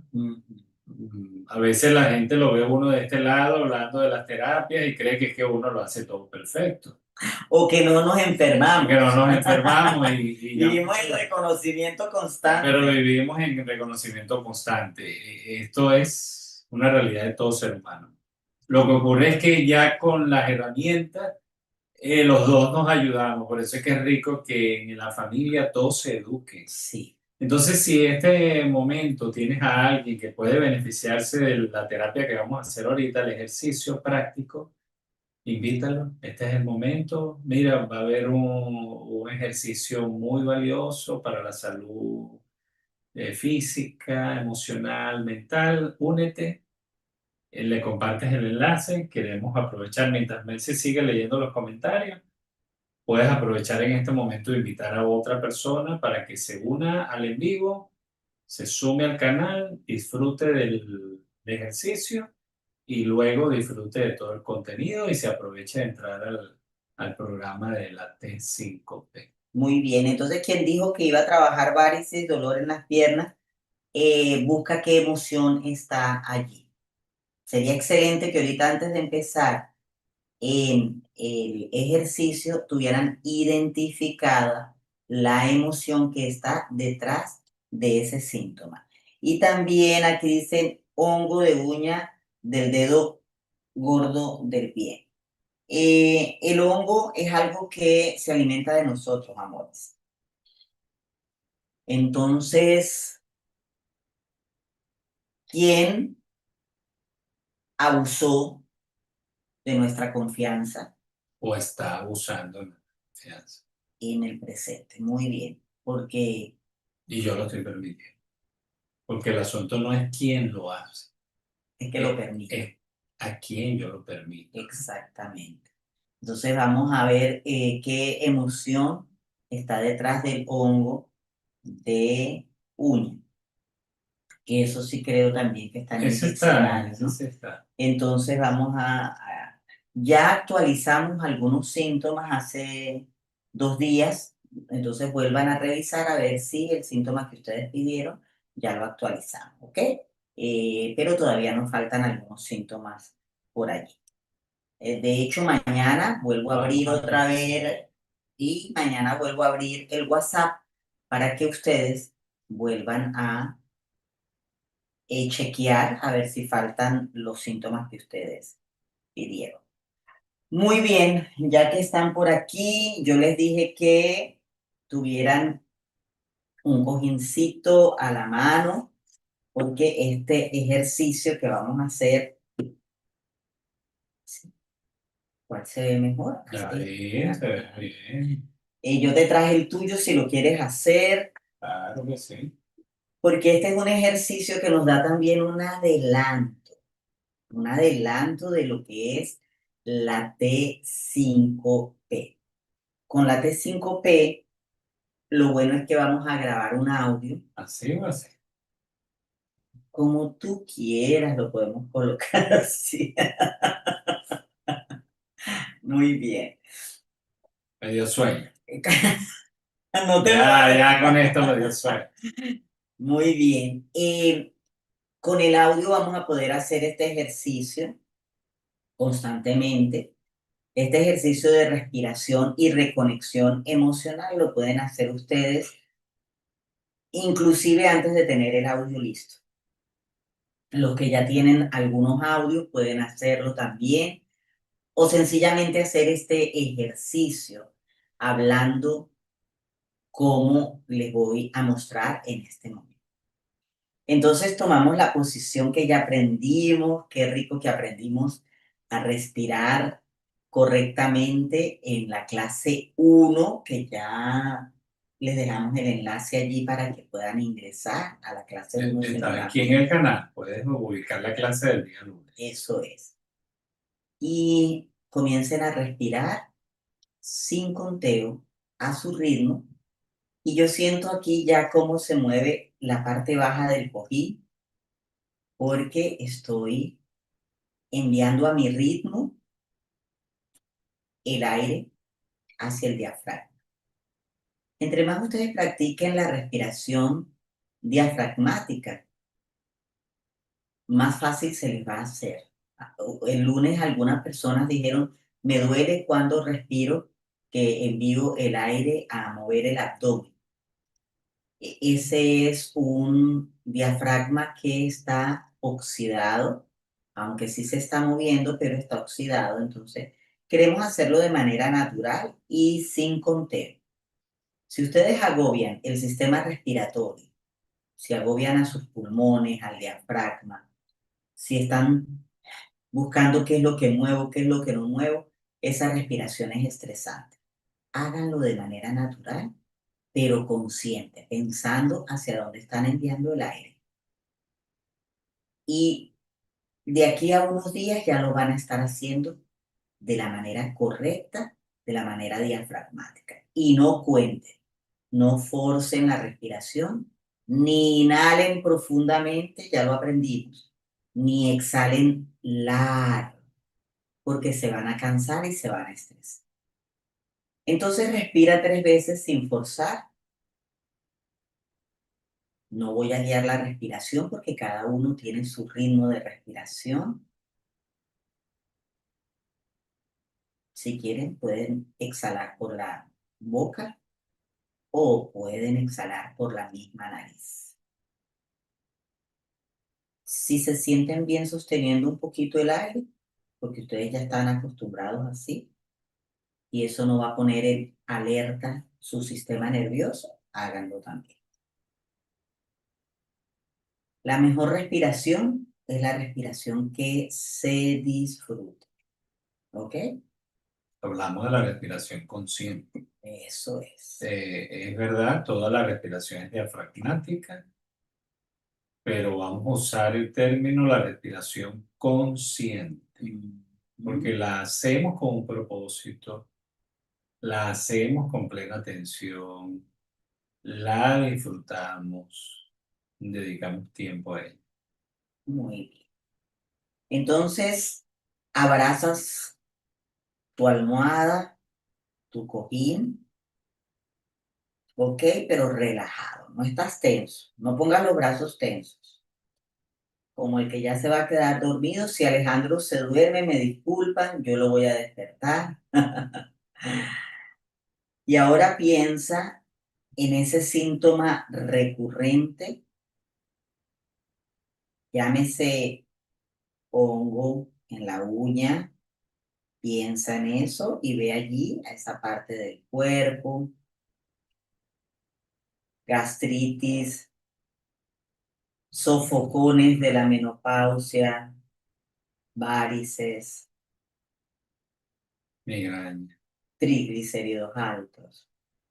A veces la gente lo ve uno de este lado hablando de las terapias y cree que es que uno lo hace todo perfecto, O que no nos que no enfermamos. nos enfermamos y ya Vivimos en reconocimiento pero constante. vivimos en reconocimiento constante. Esto es una realidad de todo ser humano. Lo que ocurre es que ya con las herramientas, los dos nos ayudamos. Por eso es que es rico que en la familia todos se eduquen. Sí. Entonces, si en este momento tienes a alguien que puede beneficiarse de la terapia que vamos a hacer ahorita, el ejercicio práctico, invítalo. Este es el momento. Mira, va a haber un ejercicio muy valioso para la salud física, emocional, mental. Únete, le compartes el enlace. Queremos aprovechar mientras Messi sigue leyendo los comentarios. Puedes aprovechar en este momento de invitar a otra persona para que se una al en vivo, se sume al canal, disfrute del ejercicio y luego disfrute de todo el contenido y se aproveche de entrar al programa de la T5P. Muy bien. Entonces, quien dijo que iba a trabajar varices, dolor en las piernas, busca qué emoción está allí. Sería excelente que ahorita antes de empezar en el ejercicio tuvieran identificada la emoción que está detrás de ese síntoma. Y también aquí dicen hongo de uña del dedo gordo del pie. El hongo es algo que se alimenta de nosotros, amores. Entonces, ¿quién abusó de nuestra confianza O está abusando de la confianza. en el presente? Muy bien, porque Y yo lo estoy permitiendo. Porque el asunto no es quién lo hace, es que lo permite. es a quién yo lo permito. Exactamente. Entonces vamos a ver qué emoción está detrás del hongo de uña, que eso sí creo también que está en el diccionario, Ese ¿no? sí está. Entonces ya actualizamos algunos síntomas hace 2 días, entonces vuelvan a revisar a ver si el síntoma que ustedes pidieron ya lo actualizamos, ¿ok? Pero todavía nos faltan algunos síntomas por allí. De hecho, mañana vuelvo a Vamos abrir a otra actualizar. vez y mañana vuelvo a abrir el WhatsApp para que ustedes vuelvan a chequear a ver si faltan los síntomas que ustedes pidieron. Muy bien, ya que están por aquí, yo les dije que tuvieran un cojincito a la mano porque este ejercicio que vamos a hacer, ¿cuál se ve mejor? Ahí se ve bien. Yo te traje el tuyo si lo quieres hacer, Claro que sí. porque este es un ejercicio que nos da también un adelanto de lo que es la T5P. Con la T5P, lo bueno es que vamos a grabar un audio, Así o así. como tú quieras, lo podemos colocar así. Muy bien. Me dio sueño. No te muevas. Ya con esto me dio sueño. Muy bien. Con el audio vamos a poder hacer este ejercicio constantemente. Este ejercicio de respiración y reconexión emocional lo pueden hacer ustedes inclusive antes de tener el audio listo. Los que ya tienen algunos audios pueden hacerlo también o sencillamente hacer este ejercicio hablando como les voy a mostrar en este momento. Entonces tomamos la posición que ya aprendimos, qué rico que aprendimos a respirar correctamente en la clase 1, que ya les dejamos el enlace allí para que puedan ingresar a la clase 1 si no Está la han aquí en visto. el canal. Puedes ubicar la clase del día lunes. Eso es. Y comiencen a respirar sin conteo, a su ritmo. Y yo siento aquí ya cómo se mueve la parte baja del cojín porque estoy enviando a mi ritmo el aire hacia el diafragma. Entre más ustedes practiquen la respiración diafragmática, más fácil se les va a hacer. El lunes algunas personas dijeron, me duele cuando respiro, que envío el aire a mover el abdomen. Ese es un diafragma que está oxidado, aunque sí se está moviendo, pero está oxidado. Entonces, queremos hacerlo de manera natural y sin conteo. Si ustedes agobian el sistema respiratorio, si agobian a sus pulmones, al diafragma, si están buscando qué es lo que muevo, qué es lo que no muevo, esa respiración es estresante. Háganlo de manera natural, pero consciente, pensando hacia dónde están enviando el aire. Y de aquí a unos días ya lo van a estar haciendo de la manera correcta, de la manera diafragmática. Y no cuenten, no forcen la respiración, ni inhalen profundamente, ya lo aprendimos, ni exhalen largo, porque se van a cansar y se van a estresar. Entonces respira 3 veces sin forzar. No voy a guiar la respiración porque cada uno tiene su ritmo de respiración. Si quieren, pueden exhalar por la boca o pueden exhalar por la misma nariz. Si se sienten bien sosteniendo un poquito el aire, porque ustedes ya están acostumbrados así, y eso no va a poner en alerta su sistema nervioso, háganlo también. La mejor respiración es la respiración que se disfruta, ¿ok? Hablamos de la respiración consciente. Eso es. Es verdad, toda la respiración es diafragmática, pero vamos a usar el término la respiración consciente, porque Mm. la hacemos con un propósito, la hacemos con plena atención, la disfrutamos, dedicamos tiempo a ella. Muy bien. Entonces, abrazas tu almohada, tu cojín, ¿ok? Pero relajado, no estás tenso, no pongas los brazos tensos, como el que ya se va a quedar dormido. Si Alejandro se duerme, me disculpan, yo lo voy a despertar. Y ahora piensa en ese síntoma recurrente, llámese hongo en la uña, piensa en eso y ve allí a esa parte del cuerpo, gastritis, sofocones de la menopausia, varices, Migraña. triglicéridos altos,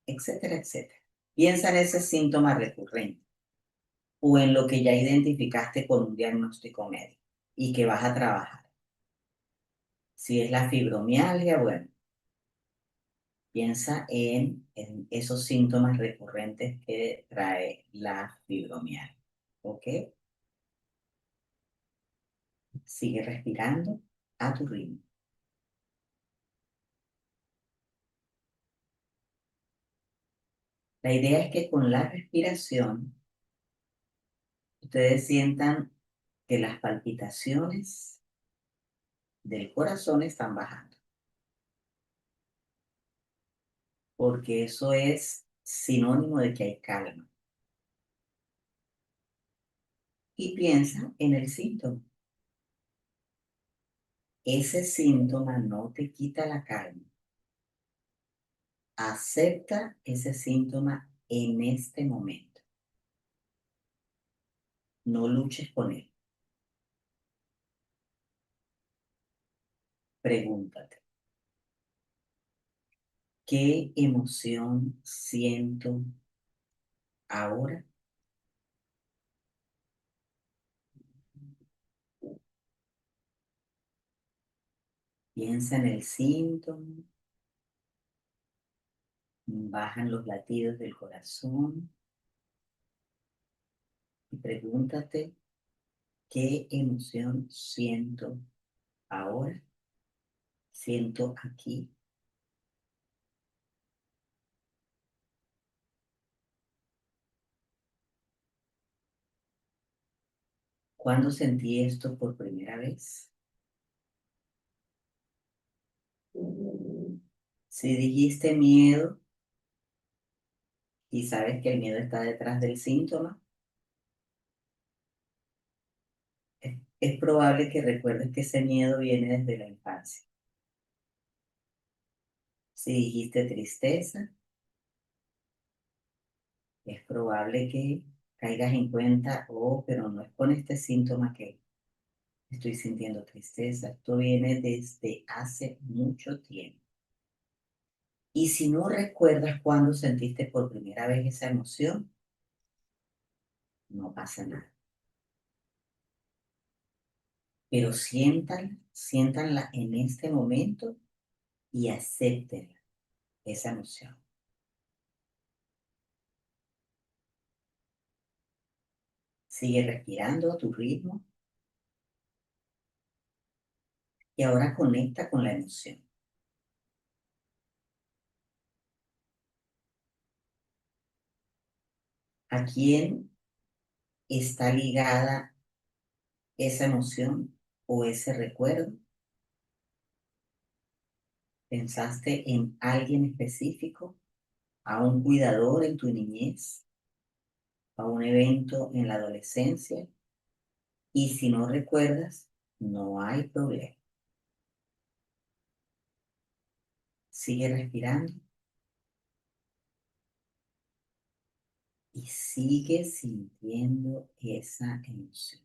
etcétera, etcétera. Piensa en ese síntoma recurrente o en lo que ya identificaste con un diagnóstico médico y que vas a trabajar. Si es la fibromialgia, bueno, piensa en esos síntomas recurrentes que trae la fibromialgia. ¿Ok? Sigue respirando a tu ritmo. La idea es que con la respiración ustedes sientan que las palpitaciones del corazón están bajando, porque eso es sinónimo de que hay calma. Y piensa en el síntoma. Ese síntoma no te quita la calma. Acepta ese síntoma en este momento. No luches con él. Pregúntate, ¿qué emoción siento ahora? Piensa en el síntoma, bajan los latidos del corazón y pregúntate ¿Qué emoción siento ahora? Siento aquí. ¿Cuándo sentí esto por primera vez? Si dijiste miedo y sabes que el miedo está detrás del síntoma, es probable que recuerdes que ese miedo viene desde la infancia. Si dijiste tristeza, es probable que caigas en cuenta, oh, pero no es con este síntoma que estoy sintiendo tristeza. Esto viene desde hace mucho tiempo. Y si no recuerdas cuándo sentiste por primera vez esa emoción, no pasa nada. Pero siéntanla en este momento y acéptenla, esa emoción. Sigue respirando a tu ritmo y ahora conecta con la emoción. ¿A quién está ligada esa emoción o ese recuerdo? ¿Pensaste en alguien específico? ¿A un cuidador en tu niñez? ¿A un evento en la adolescencia? Y si no recuerdas, no hay problema. Sigue respirando y sigue sintiendo esa emoción.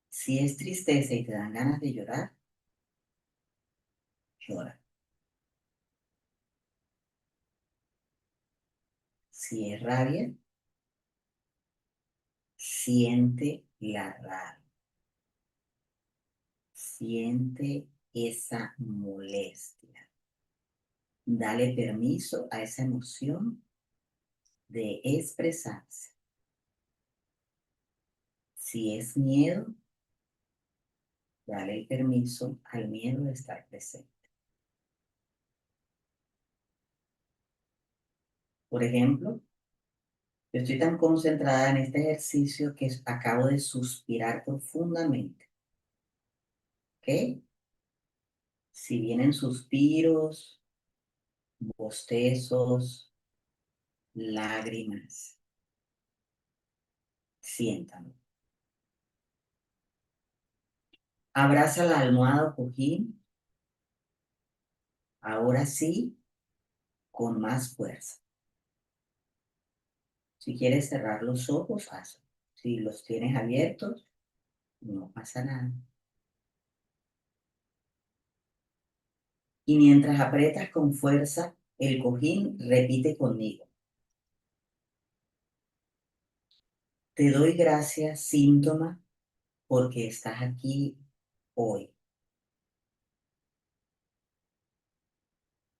Si es tristeza y te dan ganas de llorar, llora. Si es rabia, siente la rabia. Siente esa molestia. Dale permiso a esa emoción de expresarse. Si es miedo, dale el permiso al miedo de estar presente. Por ejemplo, yo estoy tan concentrada en este ejercicio que acabo de suspirar profundamente. ¿Ok? Si vienen suspiros, bostezos, lágrimas, siéntalo. Abraza la almohada o cojín, ahora sí, con más fuerza. Si quieres cerrar los ojos, hazlo. Si los tienes abiertos, no pasa nada. Y mientras aprietas con fuerza el cojín, repite conmigo. Te doy gracias, síntoma, porque estás aquí hoy.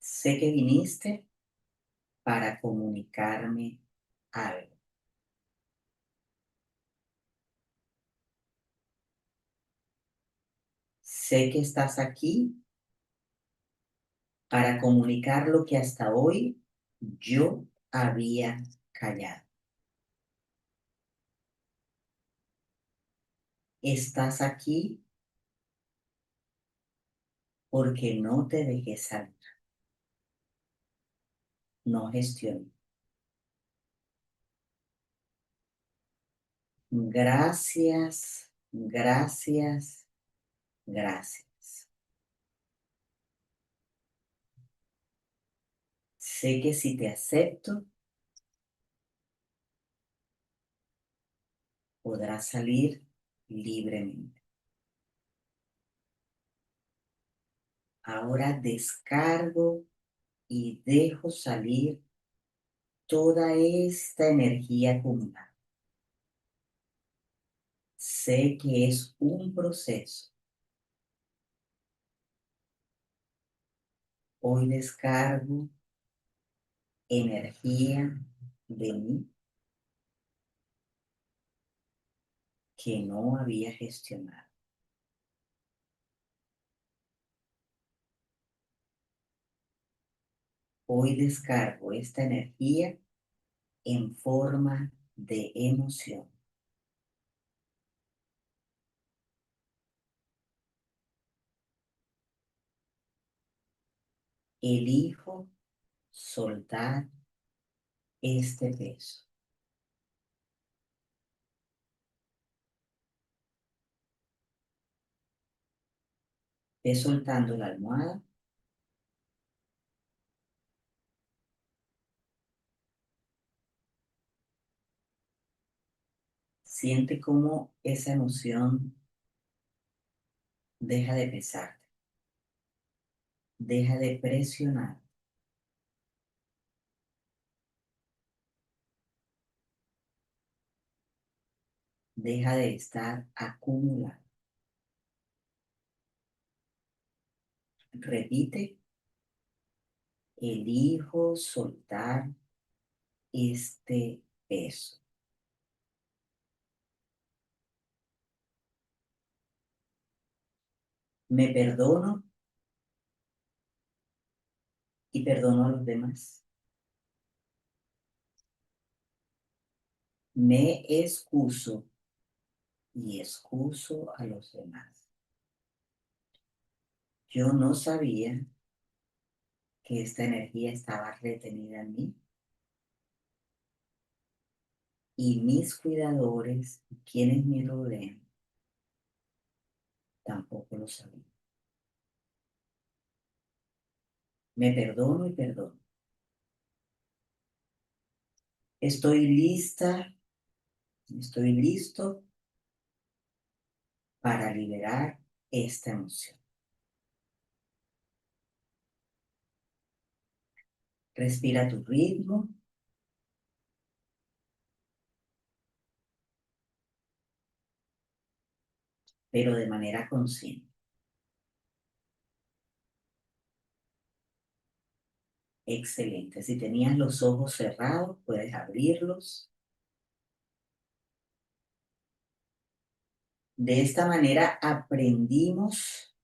Sé que viniste para comunicarme algo. Sé que estás aquí para comunicar lo que hasta hoy yo había callado. Estás aquí porque no te dejé salir, no gestioné. Gracias, gracias, gracias. Sé que si te acepto, podrás salir libremente. Ahora descargo y dejo salir toda esta energía acumulada. Sé que es un proceso. Hoy descargo energía de mí que no había gestionado. Hoy descargo esta energía en forma de emoción. Elijo soltar este peso. Ve soltando la almohada. Siente cómo esa emoción deja de pesarte, deja de presionar, deja de estar acumulado. Repite, elijo soltar este peso. Me perdono y perdono a los demás. Me excuso y excuso a los demás. Yo no sabía que esta energía estaba retenida en mí y mis cuidadores, quienes me rodean, tampoco lo sabían. Me perdono y perdono. Estoy lista, estoy listo para liberar esta emoción. Respira a tu ritmo, pero de manera consciente. Excelente. Si tenías los ojos cerrados, puedes abrirlos. De esta manera aprendimos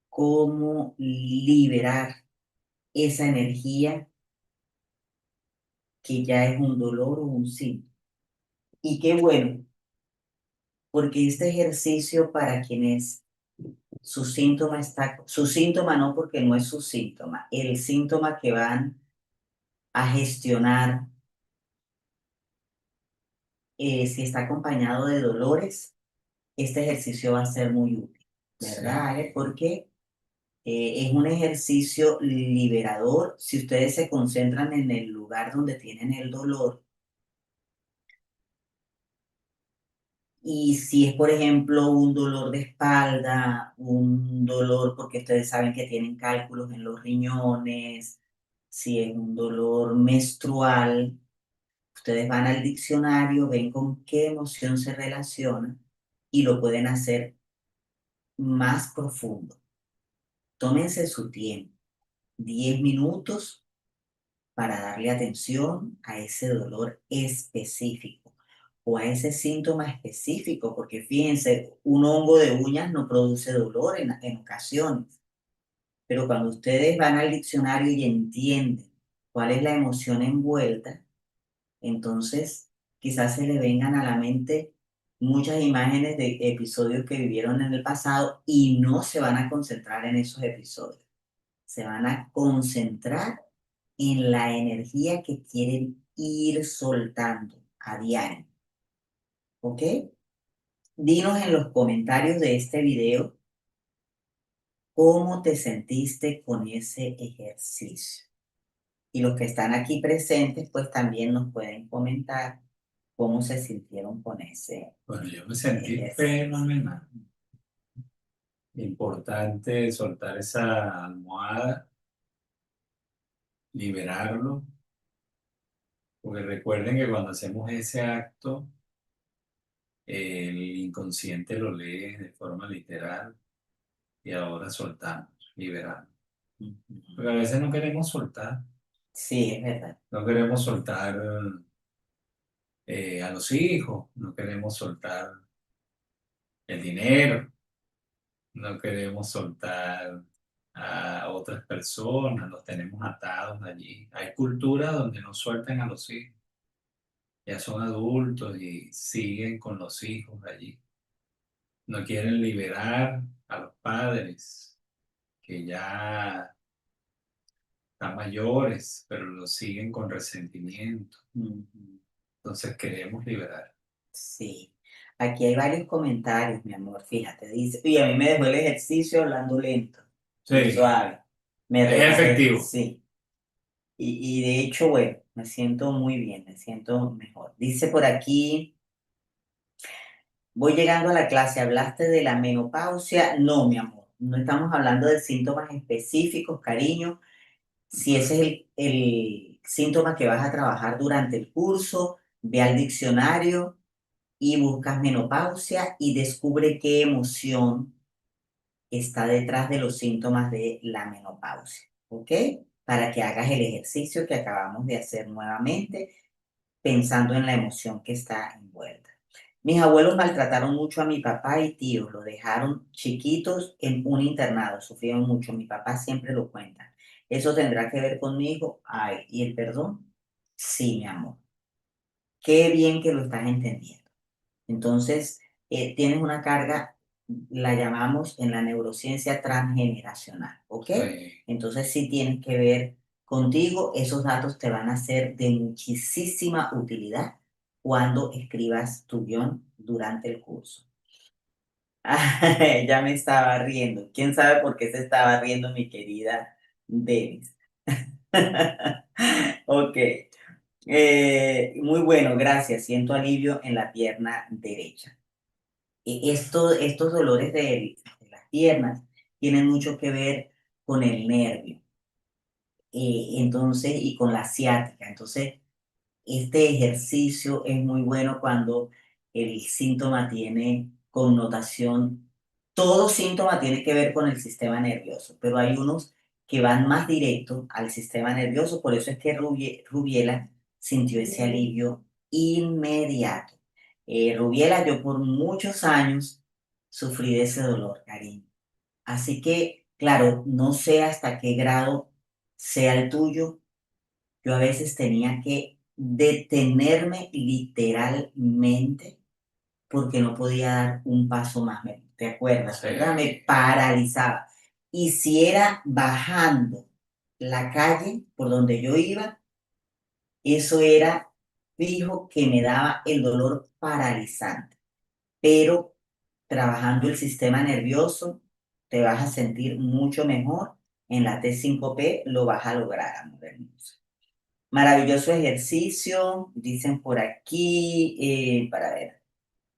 cómo liberar esa energía que ya es un dolor o un síntoma. Y qué bueno, porque este ejercicio para quienes su síntoma no porque no es su síntoma, el síntoma que van a gestionar, si está acompañado de dolores, este ejercicio va a ser muy útil, ¿verdad, Ale? Porque es un ejercicio liberador. Si ustedes se concentran en el lugar donde tienen el dolor, y si es, por ejemplo, un dolor de espalda, un dolor porque ustedes saben que tienen cálculos en los riñones, si es un dolor menstrual, ustedes van al diccionario, ven con qué emoción se relaciona y lo pueden hacer más profundo. Tómense su tiempo, 10 minutos para darle atención a ese dolor específico o a ese síntoma específico, porque fíjense, un hongo de uñas no produce dolor en ocasiones, pero cuando ustedes van al diccionario y entienden cuál es la emoción envuelta, entonces quizás se le vengan a la mente muchas imágenes de episodios que vivieron en el pasado y no se van a concentrar en esos episodios, se van a concentrar en la energía que quieren ir soltando a diario, ¿ok? Dinos en los comentarios de este video cómo te sentiste con ese ejercicio. Y los que están aquí presentes, pues también nos pueden comentar cómo se sintieron con ese Bueno, yo me sentí ejercicio. fenomenal. Importante soltar esa almohada, liberarlo, porque recuerden que cuando hacemos ese acto, el inconsciente lo lee de forma literal y ahora soltamos, liberamos. Porque a veces no queremos soltar, Sí, es verdad. no queremos soltar a los hijos, no queremos soltar el dinero, no queremos soltar a otras personas, los tenemos atados allí. Hay culturas donde no sueltan a los hijos, ya son adultos y siguen con los hijos allí. No quieren liberar a los padres que ya están mayores, pero los siguen con resentimiento. Ujú. Entonces queremos liberar. Sí, aquí hay varios comentarios, mi amor, fíjate, dice, y a mí me dejó el ejercicio hablando lento y Sí, suave, me es relajé, efectivo. sí, y de hecho, bueno, me siento muy bien, me siento mejor. Dice por aquí, voy llegando a la clase, ¿hablaste de la menopausia? No, mi amor, no estamos hablando de síntomas específicos, cariño. Si ese es el síntoma que vas a trabajar durante el curso, ve al diccionario y buscas menopausia y descubre qué emoción está detrás de los síntomas de la menopausia, ¿ok? Para que hagas el ejercicio que acabamos de hacer nuevamente, pensando en la emoción que está envuelta. Mis abuelos maltrataron mucho a mi papá y tío, lo dejaron chiquitos en un internado, sufrieron mucho, mi papá siempre lo cuenta. ¿Eso tendrá que ver conmigo? Ay, ¿y el perdón? Sí, mi amor. Qué bien que lo estás entendiendo. Entonces, tienes una carga, la llamamos en la neurociencia transgeneracional, ¿ok? Sí. Entonces, sí tienes que ver contigo, esos datos te van a ser de muchísima utilidad cuando escribas tu guión durante el curso. Ya me estaba riendo. ¿Quién sabe por qué se estaba riendo mi querida Denis? Ok. Muy bueno, gracias. Siento alivio en la pierna derecha. Estos dolores de las piernas tienen mucho que ver con el nervio, entonces, y con la ciática. Entonces, este ejercicio es muy bueno cuando el síntoma tiene connotación. Todo síntoma tiene que ver con el sistema nervioso, pero hay unos que van más directo al sistema nervioso. Por eso es que Rubiela sintió ese alivio inmediato. Rubiela, yo por muchos años sufrí de ese dolor, cariño. Así que, claro, no sé hasta qué grado sea el tuyo. Yo a veces tenía que detenerme literalmente porque no podía dar un paso más. ¿Te acuerdas, Sí. verdad? Me paralizaba. Y si era bajando la calle por donde yo iba, eso era fijo que me daba el dolor paralizante. Pero trabajando el sistema nervioso, te vas a sentir mucho mejor. En la T5P lo vas a lograr, amor hermoso. Maravilloso ejercicio, dicen por aquí, para ver,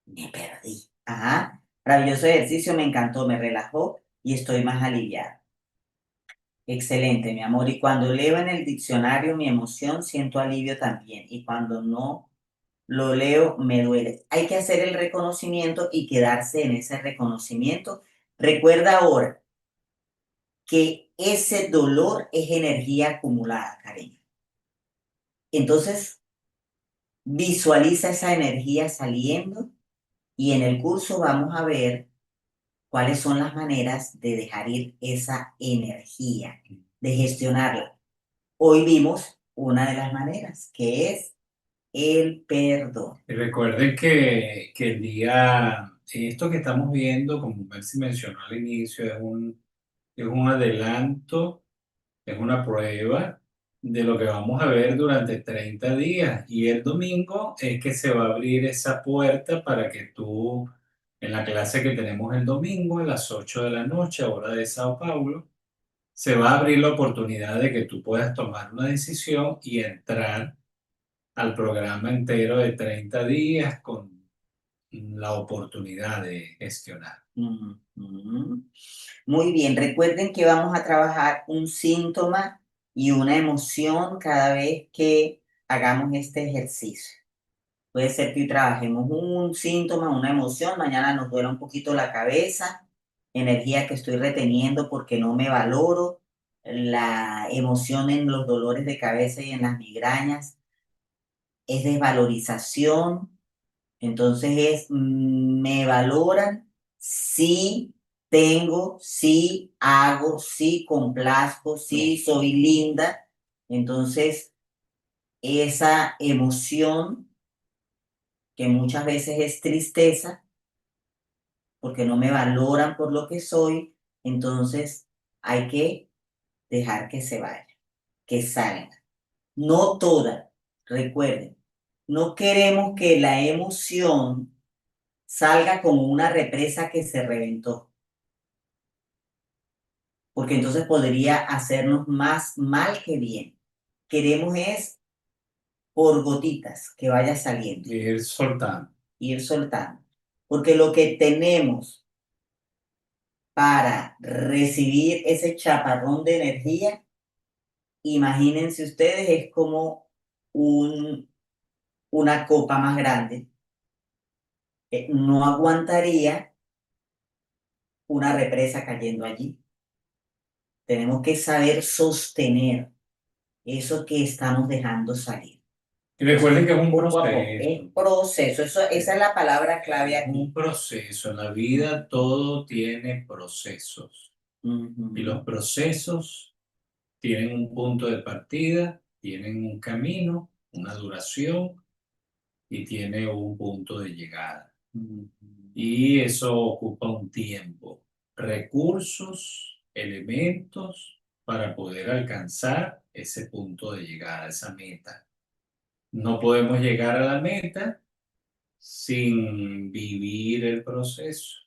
me perdí. Ajá, maravilloso ejercicio, me encantó, me relajó y estoy más aliviada. Excelente, mi amor. Y cuando leo en el diccionario mi emoción, siento alivio también. Y cuando no lo leo, me duele. Hay que hacer el reconocimiento y quedarse en ese reconocimiento. Recuerda ahora que ese dolor es energía acumulada, cariño. Entonces, visualiza esa energía saliendo y en el curso vamos a ver cuáles son las maneras de dejar ir esa energía, de gestionarla. Hoy vimos una de las maneras, que es el perdón. Y recuerden que el día, esto que estamos viendo, como Mercy mencionó al inicio, es un adelanto, es una prueba de lo que vamos a ver durante 30 días. Y el domingo es que se va a abrir esa puerta para que tú, en la clase que tenemos el domingo a las 8 de la noche, hora de Sao Paulo, se va a abrir la oportunidad de que tú puedas tomar una decisión y entrar al programa entero de 30 días con la oportunidad de gestionar. Ujú. Muy bien, recuerden que vamos a trabajar un síntoma y una emoción cada vez que hagamos este ejercicio. Puede ser que hoy trabajemos un síntoma, una emoción, mañana nos duela un poquito la cabeza, energía que estoy reteniendo porque no me valoro, la emoción en los dolores de cabeza y en las migrañas. es desvalorización. Entonces me valoran si tengo, si hago, si complazco, si soy linda. Entonces, esa emoción que muchas veces es tristeza, porque no me valoran por lo que soy, entonces hay que dejar que se vaya, que salga. No toda, recuerden, no queremos que la emoción salga como una represa que se reventó, porque entonces podría hacernos más mal que bien. Queremos es por gotitas que vaya saliendo, Ir soltando. ir soltando, porque lo que tenemos para recibir ese chaparrón de energía, imagínense ustedes, es como un, una copa más grande. No aguantaría una represa cayendo allí. Tenemos que saber sostener eso que estamos dejando salir. Y recuerden que es un Poco a poco. proceso. Es proceso. Esa es la palabra clave Es un aquí. proceso. En la vida todo tiene procesos. Y Ujú. los procesos tienen un punto de partida, tienen un camino, una duración y tiene un punto de llegada. Ujú. Y eso ocupa un tiempo, recursos, elementos para poder alcanzar ese punto de llegada, esa meta. No podemos llegar a la meta sin vivir el proceso.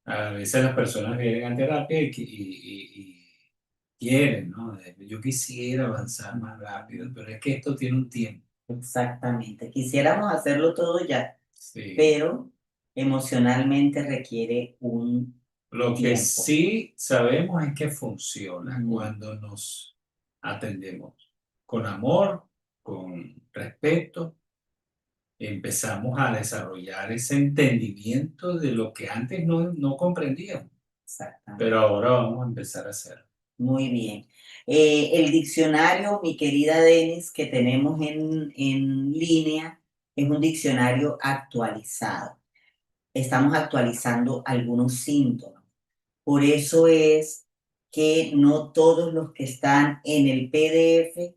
A veces las personas vienen a terapia y quieren, ¿no? Yo quisiera avanzar más rápido, pero es que esto tiene un tiempo. Exactamente. Quisiéramos hacerlo todo ya, Sí. pero emocionalmente requiere un Lo que tiempo. sí sabemos es que funciona Ujú. cuando nos atendemos con amor, con respeto, empezamos a desarrollar ese entendimiento de lo que antes no comprendíamos, Exactamente. pero ahora vamos a empezar a hacerlo. Muy bien. El diccionario, mi querida Denis, que tenemos en línea, es un diccionario actualizado. Estamos actualizando algunos síntomas. Por eso es que no todos los que están en el PDF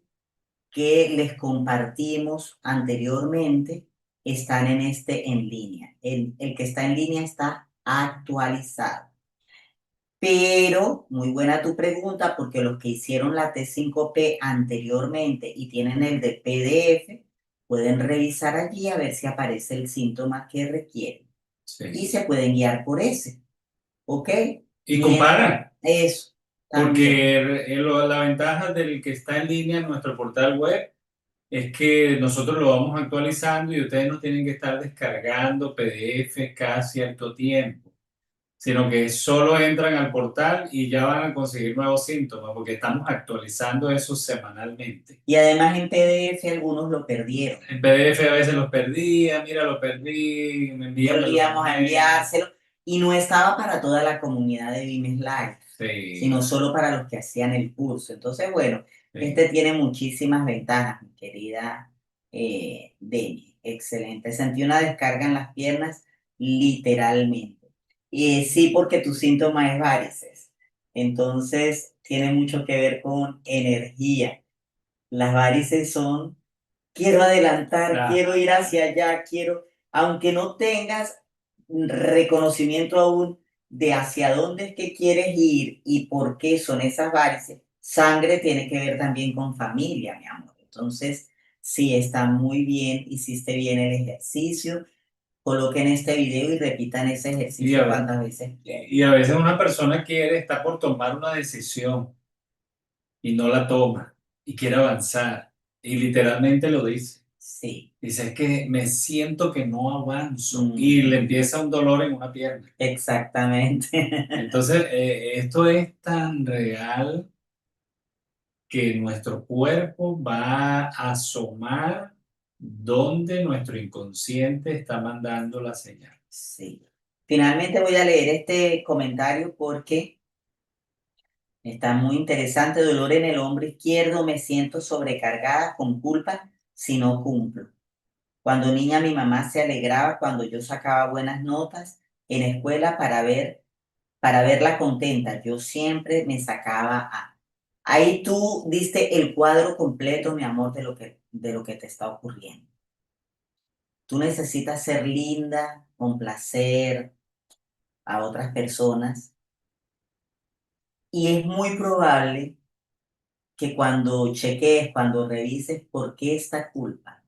que les compartimos anteriormente están en este en línea. El que está en línea está actualizado. Pero muy buena tu pregunta, porque los que hicieron la T5P anteriormente y tienen el de PDF, pueden revisar allí a ver si aparece el síntoma que requieren y Sí. se pueden guiar por ese, ¿ok? Y Mientras, comparan, eso también. porque la ventaja del que está en línea en nuestro portal web es que nosotros lo vamos actualizando y ustedes no tienen que estar descargando PDF cada cierto tiempo, sino que solo entran al portal y ya van a conseguir nuevos síntomas, porque estamos actualizando eso semanalmente. Y además en PDF algunos lo perdieron. En PDF a veces los perdía, mira, lo perdí, envíamelo de Volvíamos a nuevo. enviárselo y no estaba para toda la comunidad de Vimes Live, sino Sí, solo para los que hacían el curso. Entonces, bueno, sí. este tiene muchísimas ventajas, mi querida Deni. Excelente. Sentí una descarga en las piernas, literalmente. Y sí, porque tu síntoma es varices. Entonces, tiene mucho que ver con energía. Las varices son quiero adelantar, Ah, quiero ir hacia allá, quiero, aunque no tengas reconocimiento aún de hacia dónde es que quieres ir y por qué son esas varices, sangre tiene que ver también con familia, mi amor. Entonces, sí, está muy bien, hiciste bien el ejercicio, coloquen este video y repitan ese y ejercicio a, cuantas veces quieran. y a veces una persona está por tomar una decisión y no la toma y quiere avanzar y literalmente lo dice. Sí. Dice, es que me siento que no avanzo y le Ujú. empieza un dolor en una pierna. Exactamente. Entonces, esto es tan real que nuestro cuerpo va a asomar donde nuestro inconsciente está mandando la señal. Sí. Finalmente voy a leer este comentario porque está muy interesante. Dolor en el hombro izquierdo, me siento sobrecargada con culpa. si no cumplo. Cuando niña mi mamá se alegraba cuando yo sacaba buenas notas en la escuela para verla contenta. Yo siempre me sacaba A. Ahí tú diste el cuadro completo, mi amor, de lo que te está ocurriendo. Tú necesitas ser linda, complacer a otras personas y es muy probable que cuando chequees, cuando revises por qué esta culpa,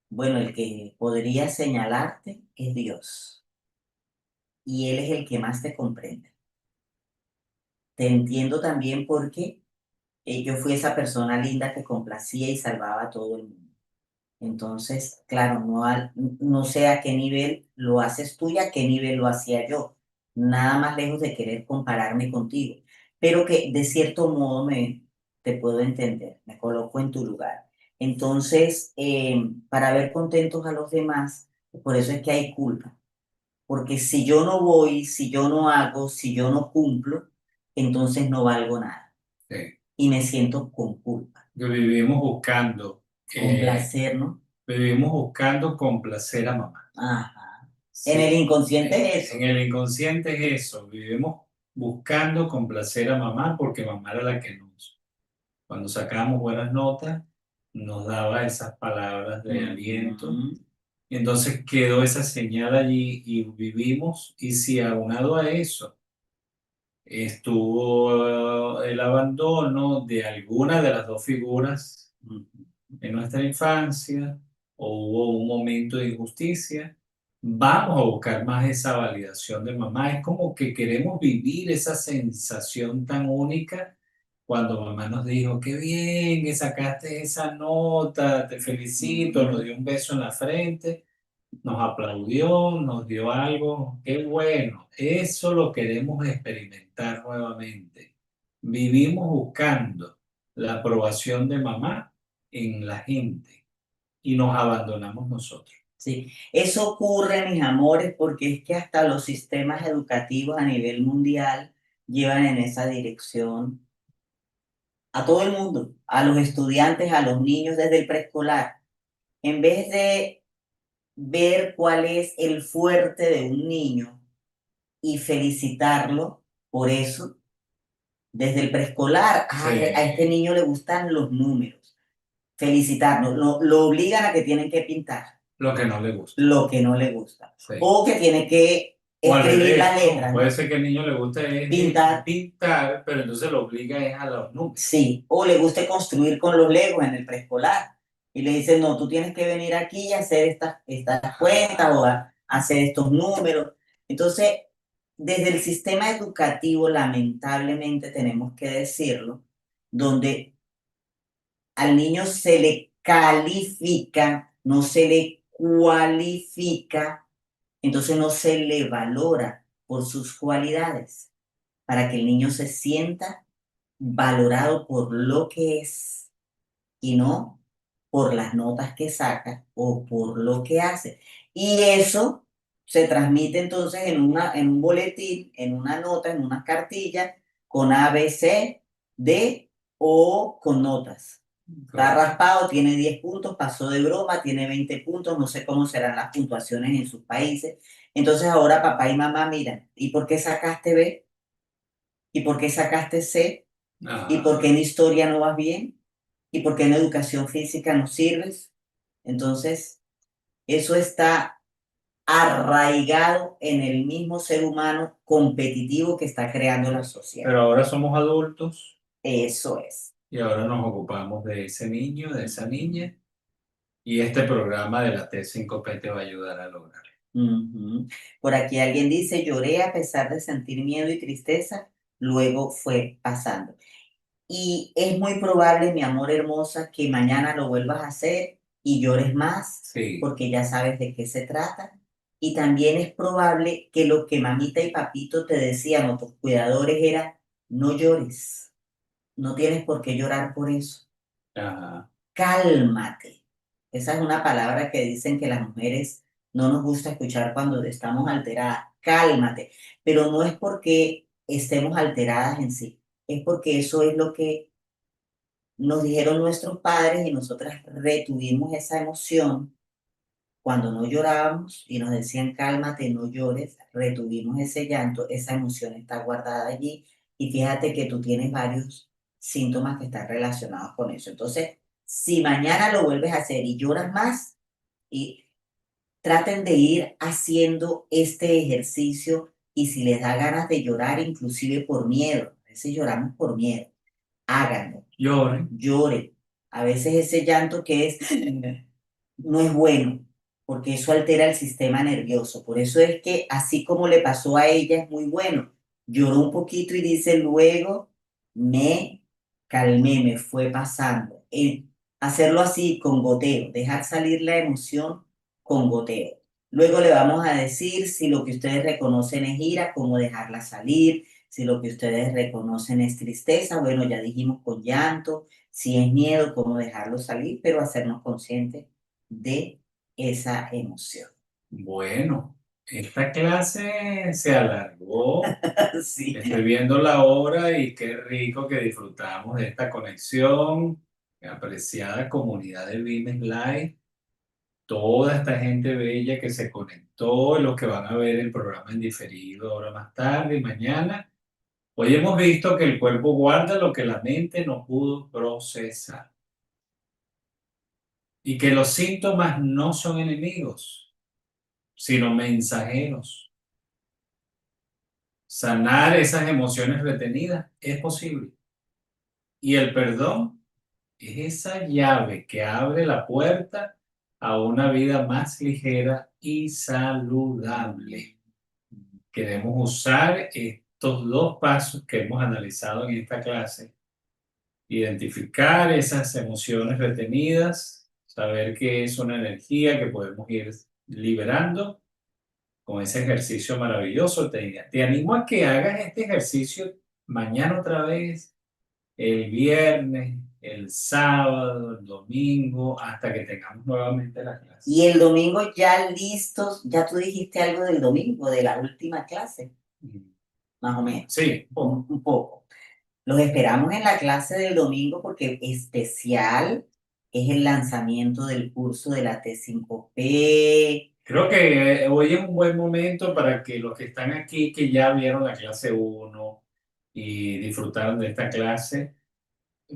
bueno, el que podría señalarte es Dios y Él es el que más te comprende. Te entiendo también porque yo fui esa persona linda que complacía y salvaba a todo el mundo. Entonces, claro, no sé a qué nivel lo haces tú y a qué nivel lo hacía yo. Nada más lejos de querer compararme contigo. Pero que de cierto modo te puedo entender, me coloco en tu lugar. Entonces, para ver contentos a los demás, por eso es que hay culpa. Porque si yo no voy, si yo no hago, si yo no cumplo, entonces no valgo nada. Sí. Y me siento con culpa. Que vivimos buscando, eh, Complacer, ¿no? vivimos buscando complacer a mamá. Ajá. En el Sí. inconsciente es eso. En el inconsciente es eso, vivimos buscando complacer a mamá porque mamá era la que nos, cuando sacábamos buenas notas, nos daba esas palabras de aliento. Ujú. Y entonces quedó esa señal allí y vivimos, y si aunado a eso estuvo el abandono de alguna de las dos figuras Ujú. en nuestra infancia o hubo un momento de injusticia, vamos a buscar más esa validación de mamá. Es como que queremos vivir esa sensación tan única cuando mamá nos dijo, qué bien que sacaste esa nota, te felicito, nos Ujú. dio un beso en la frente, nos aplaudió, nos dio algo, qué bueno, eso lo queremos experimentar nuevamente. Vivimos buscando la aprobación de mamá en la gente y nos abandonamos nosotros. Sí, eso ocurre, mis amores, porque es que hasta los sistemas educativos a nivel mundial llevan en esa dirección a todo el mundo, a los estudiantes, a los niños desde el preescolar. En vez de ver cuál es el fuerte de un niño y felicitarlo por eso, desde el preescolar, "Ay, a este Sí, niño le gustan los números, felicitarlo, lo obligan a que tienen que pintar lo que no le gusta. lo que no le gusta, Sí. o que tiene que O al escribir revés, las ¿no? letras, Puede ¿no? ser que el niño le guste es, Pintar, pintar, pero entonces lo obliga es a los números. sí, o le guste construir con los legos en el preescolar, y le dicen, no, tú tienes que venir aquí y hacer estas cuentas o hacer estos números. Entonces, desde el sistema educativo, lamentablemente tenemos que decirlo, donde al niño se le califica, no se le cualifica, entonces no se le valora por sus cualidades, para que el niño se sienta valorado por lo que es y no por las notas que saca o por lo que hace. Y eso se transmite entonces en un boletín, en una nota, en una cartilla, con A, B, C, D o con notas. Está Correcto. raspado, tiene 10 puntos, pasó de broma, tiene 20 puntos, no sé cómo serán las puntuaciones en sus países. Entonces ahora papá y mamá miran, ¿y por qué sacaste B? ¿Y por qué sacaste C? ¿Y por qué Ah, en historia no vas bien? ¿Y por qué en educación física no sirves? Entonces, eso está arraigado en el mismo ser humano competitivo que está creando la sociedad. pero ahora somos adultos Eso es. y ahora nos ocupamos de ese niño, de esa Ujú. niña, y este programa de la T5P te va a ayudar a lograrlo. Ujú. Por aquí alguien dice, lloré a pesar de sentir miedo y tristeza, luego fue pasando. Y es muy probable, mi amor hermosa, que mañana lo vuelvas a hacer y llores más, Sí, porque ya sabes de qué se trata. Y también es probable que lo que mamita y papito te decían, o tus cuidadores, era, no llores, no tienes por qué llorar por eso. ajá. Cálmate. Esa es una palabra que dicen que las mujeres no nos gusta escuchar cuando estamos alteradas. Cálmate. Pero no es porque estemos alteradas en sí, es porque eso es lo que nos dijeron nuestros padres y nosotras retuvimos esa emoción cuando no llorábamos y nos decían cálmate, no llores, retuvimos ese llanto, esa emoción está guardada allí y fíjate que tú tienes varios síntomas que están relacionados con eso. Entonces, si mañana lo vuelves a hacer y lloras más, y traten de ir haciendo este ejercicio y si les da ganas de llorar, inclusive por miedo, a veces lloramos por miedo, háganlo, Lloren. lloren. A veces ese llanto que es no es bueno, porque eso altera el sistema nervioso. Por eso es que así como le pasó a ella, es muy bueno. Lloró un poquito y dice, luego me calmé, me fue pasando. Hacerlo así, con goteo, dejar salir la emoción con goteo. Luego le vamos a decir si lo que ustedes reconocen es ira, cómo dejarla salir. Si lo que ustedes reconocen es tristeza, bueno, ya dijimos con llanto. Si es miedo, cómo dejarlo salir, pero hacernos conscientes de esa emoción. Bueno, esta clase se alargó. Sí. Estoy viendo la hora y qué rico que disfrutamos de esta conexión. Apreciada comunidad de Vimes Live, toda esta gente bella que se conectó, los que van a ver el programa en diferido ahora más tarde y mañana. Hoy hemos visto que el cuerpo guarda lo que la mente no pudo procesar y que los síntomas no son enemigos, sino mensajeros. Sanar esas emociones retenidas es posible. Y el perdón es esa llave que abre la puerta a una vida más ligera y saludable. Queremos usar estos dos pasos que hemos analizado en esta clase. Identificar esas emociones retenidas, saber que es una energía que podemos ir liberando con ese ejercicio maravilloso. Te animo a que hagas este ejercicio mañana otra vez, el viernes, el sábado, el domingo, hasta que tengamos nuevamente la clase. Y el domingo ya listos, ya tú dijiste algo del domingo, de la última clase, más o menos, Sí, un poco. Los esperamos en la clase del domingo porque especial es el lanzamiento del curso de la T5P. creo que hoy es un buen momento para que los que están aquí, que ya vieron la clase uno y disfrutaron de esta clase,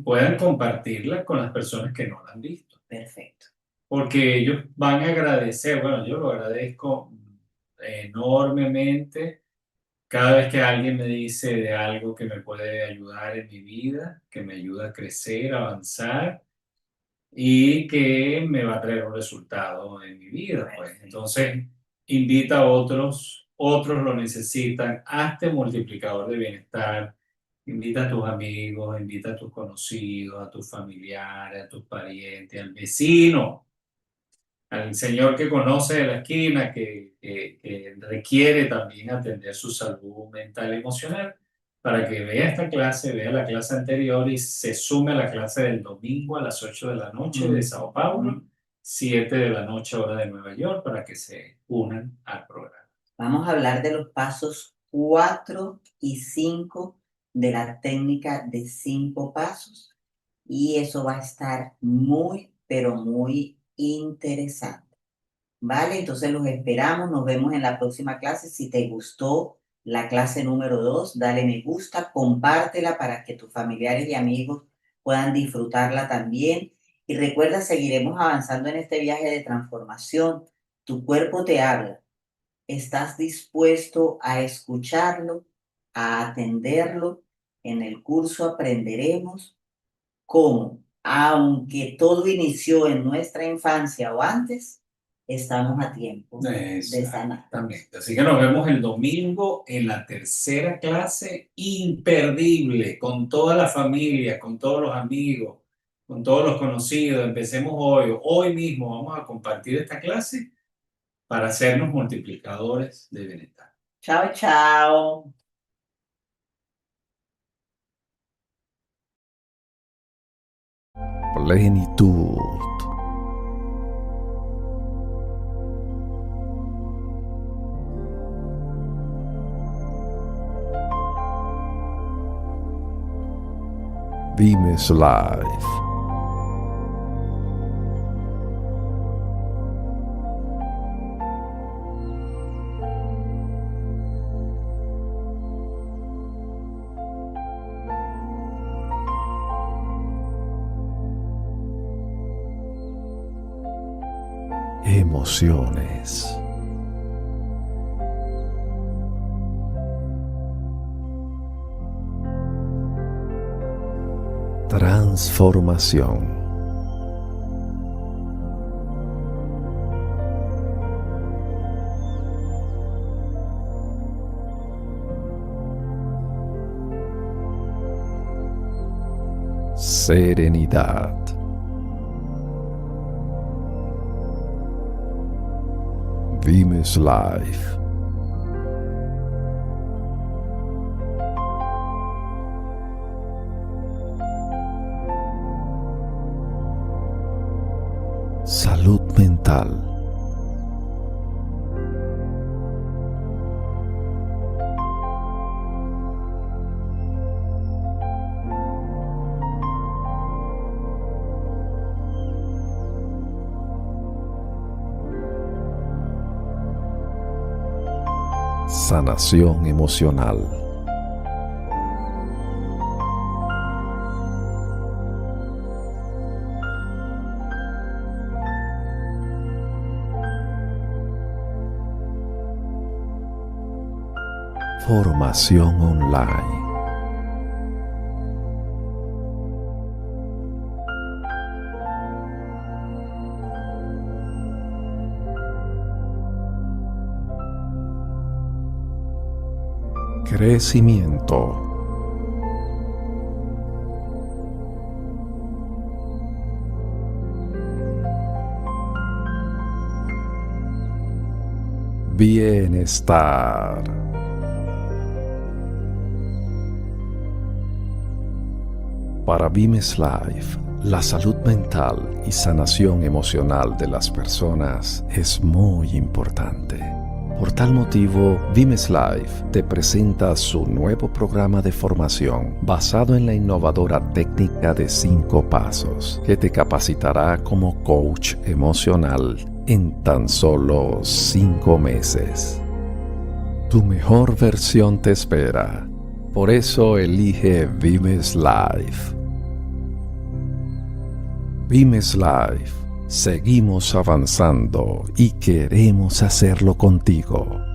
puedan compartirla con las personas que no la han visto. Perfecto. Porque ellos van a agradecer, bueno, yo lo agradezco enormemente cada vez que alguien me dice de algo que me puede ayudar en mi vida, que me ayuda a crecer, a avanzar y que me va a traer un resultado en mi vida, pues. Entonces, invita a otros, otros lo necesitan, hazte multiplicador de bienestar, invita a tus amigos, invita a tus conocidos, a tus familiares, a tus parientes, al vecino, al señor que conoce de la esquina, que requiere también atender su salud mental y emocional, para que vea esta clase, vea la clase anterior y se sume a la clase del domingo a las 8 de la noche de Sao Paulo, 7 de la noche hora de Nueva York, para que se unan al programa. Vamos a hablar de los pasos 4 y 5 de la técnica de 5 pasos y eso va a estar muy, pero muy interesante. ¿Vale? Entonces los esperamos, nos vemos en la próxima clase. Si te gustó la clase número 2 dale me gusta, compártela para que tus familiares y amigos puedan disfrutarla también. Y recuerda, seguiremos avanzando en este viaje de transformación. Tu cuerpo te habla. ¿Estás dispuesto a escucharlo, a atenderlo? En el curso aprenderemos cómo, aunque todo inició en nuestra infancia o antes, estamos a tiempo de sanar. Exactamente. Así que nos vemos el domingo en la tercera clase imperdible, con toda la familia, con todos los amigos, con todos los conocidos. Empecemos hoy mismo vamos a compartir esta clase para hacernos multiplicadores de bienestar. Chao, chao. Plenitud. Vimes Life. Emociones. Transformación. Serenidad. Vimes Life. Salud mental. Sanación emocional. Formación online. Crecimiento. Bienestar. Para Vimes Life, la salud mental y sanación emocional de las personas es muy importante. Por tal motivo, Vimes Life te presenta su nuevo programa de formación basado en la innovadora técnica de 5 pasos que te capacitará como coach emocional en tan solo 5 meses. Tu mejor versión te espera. Por eso elige Vimes Life. Vimes Life. Seguimos avanzando y queremos hacerlo contigo.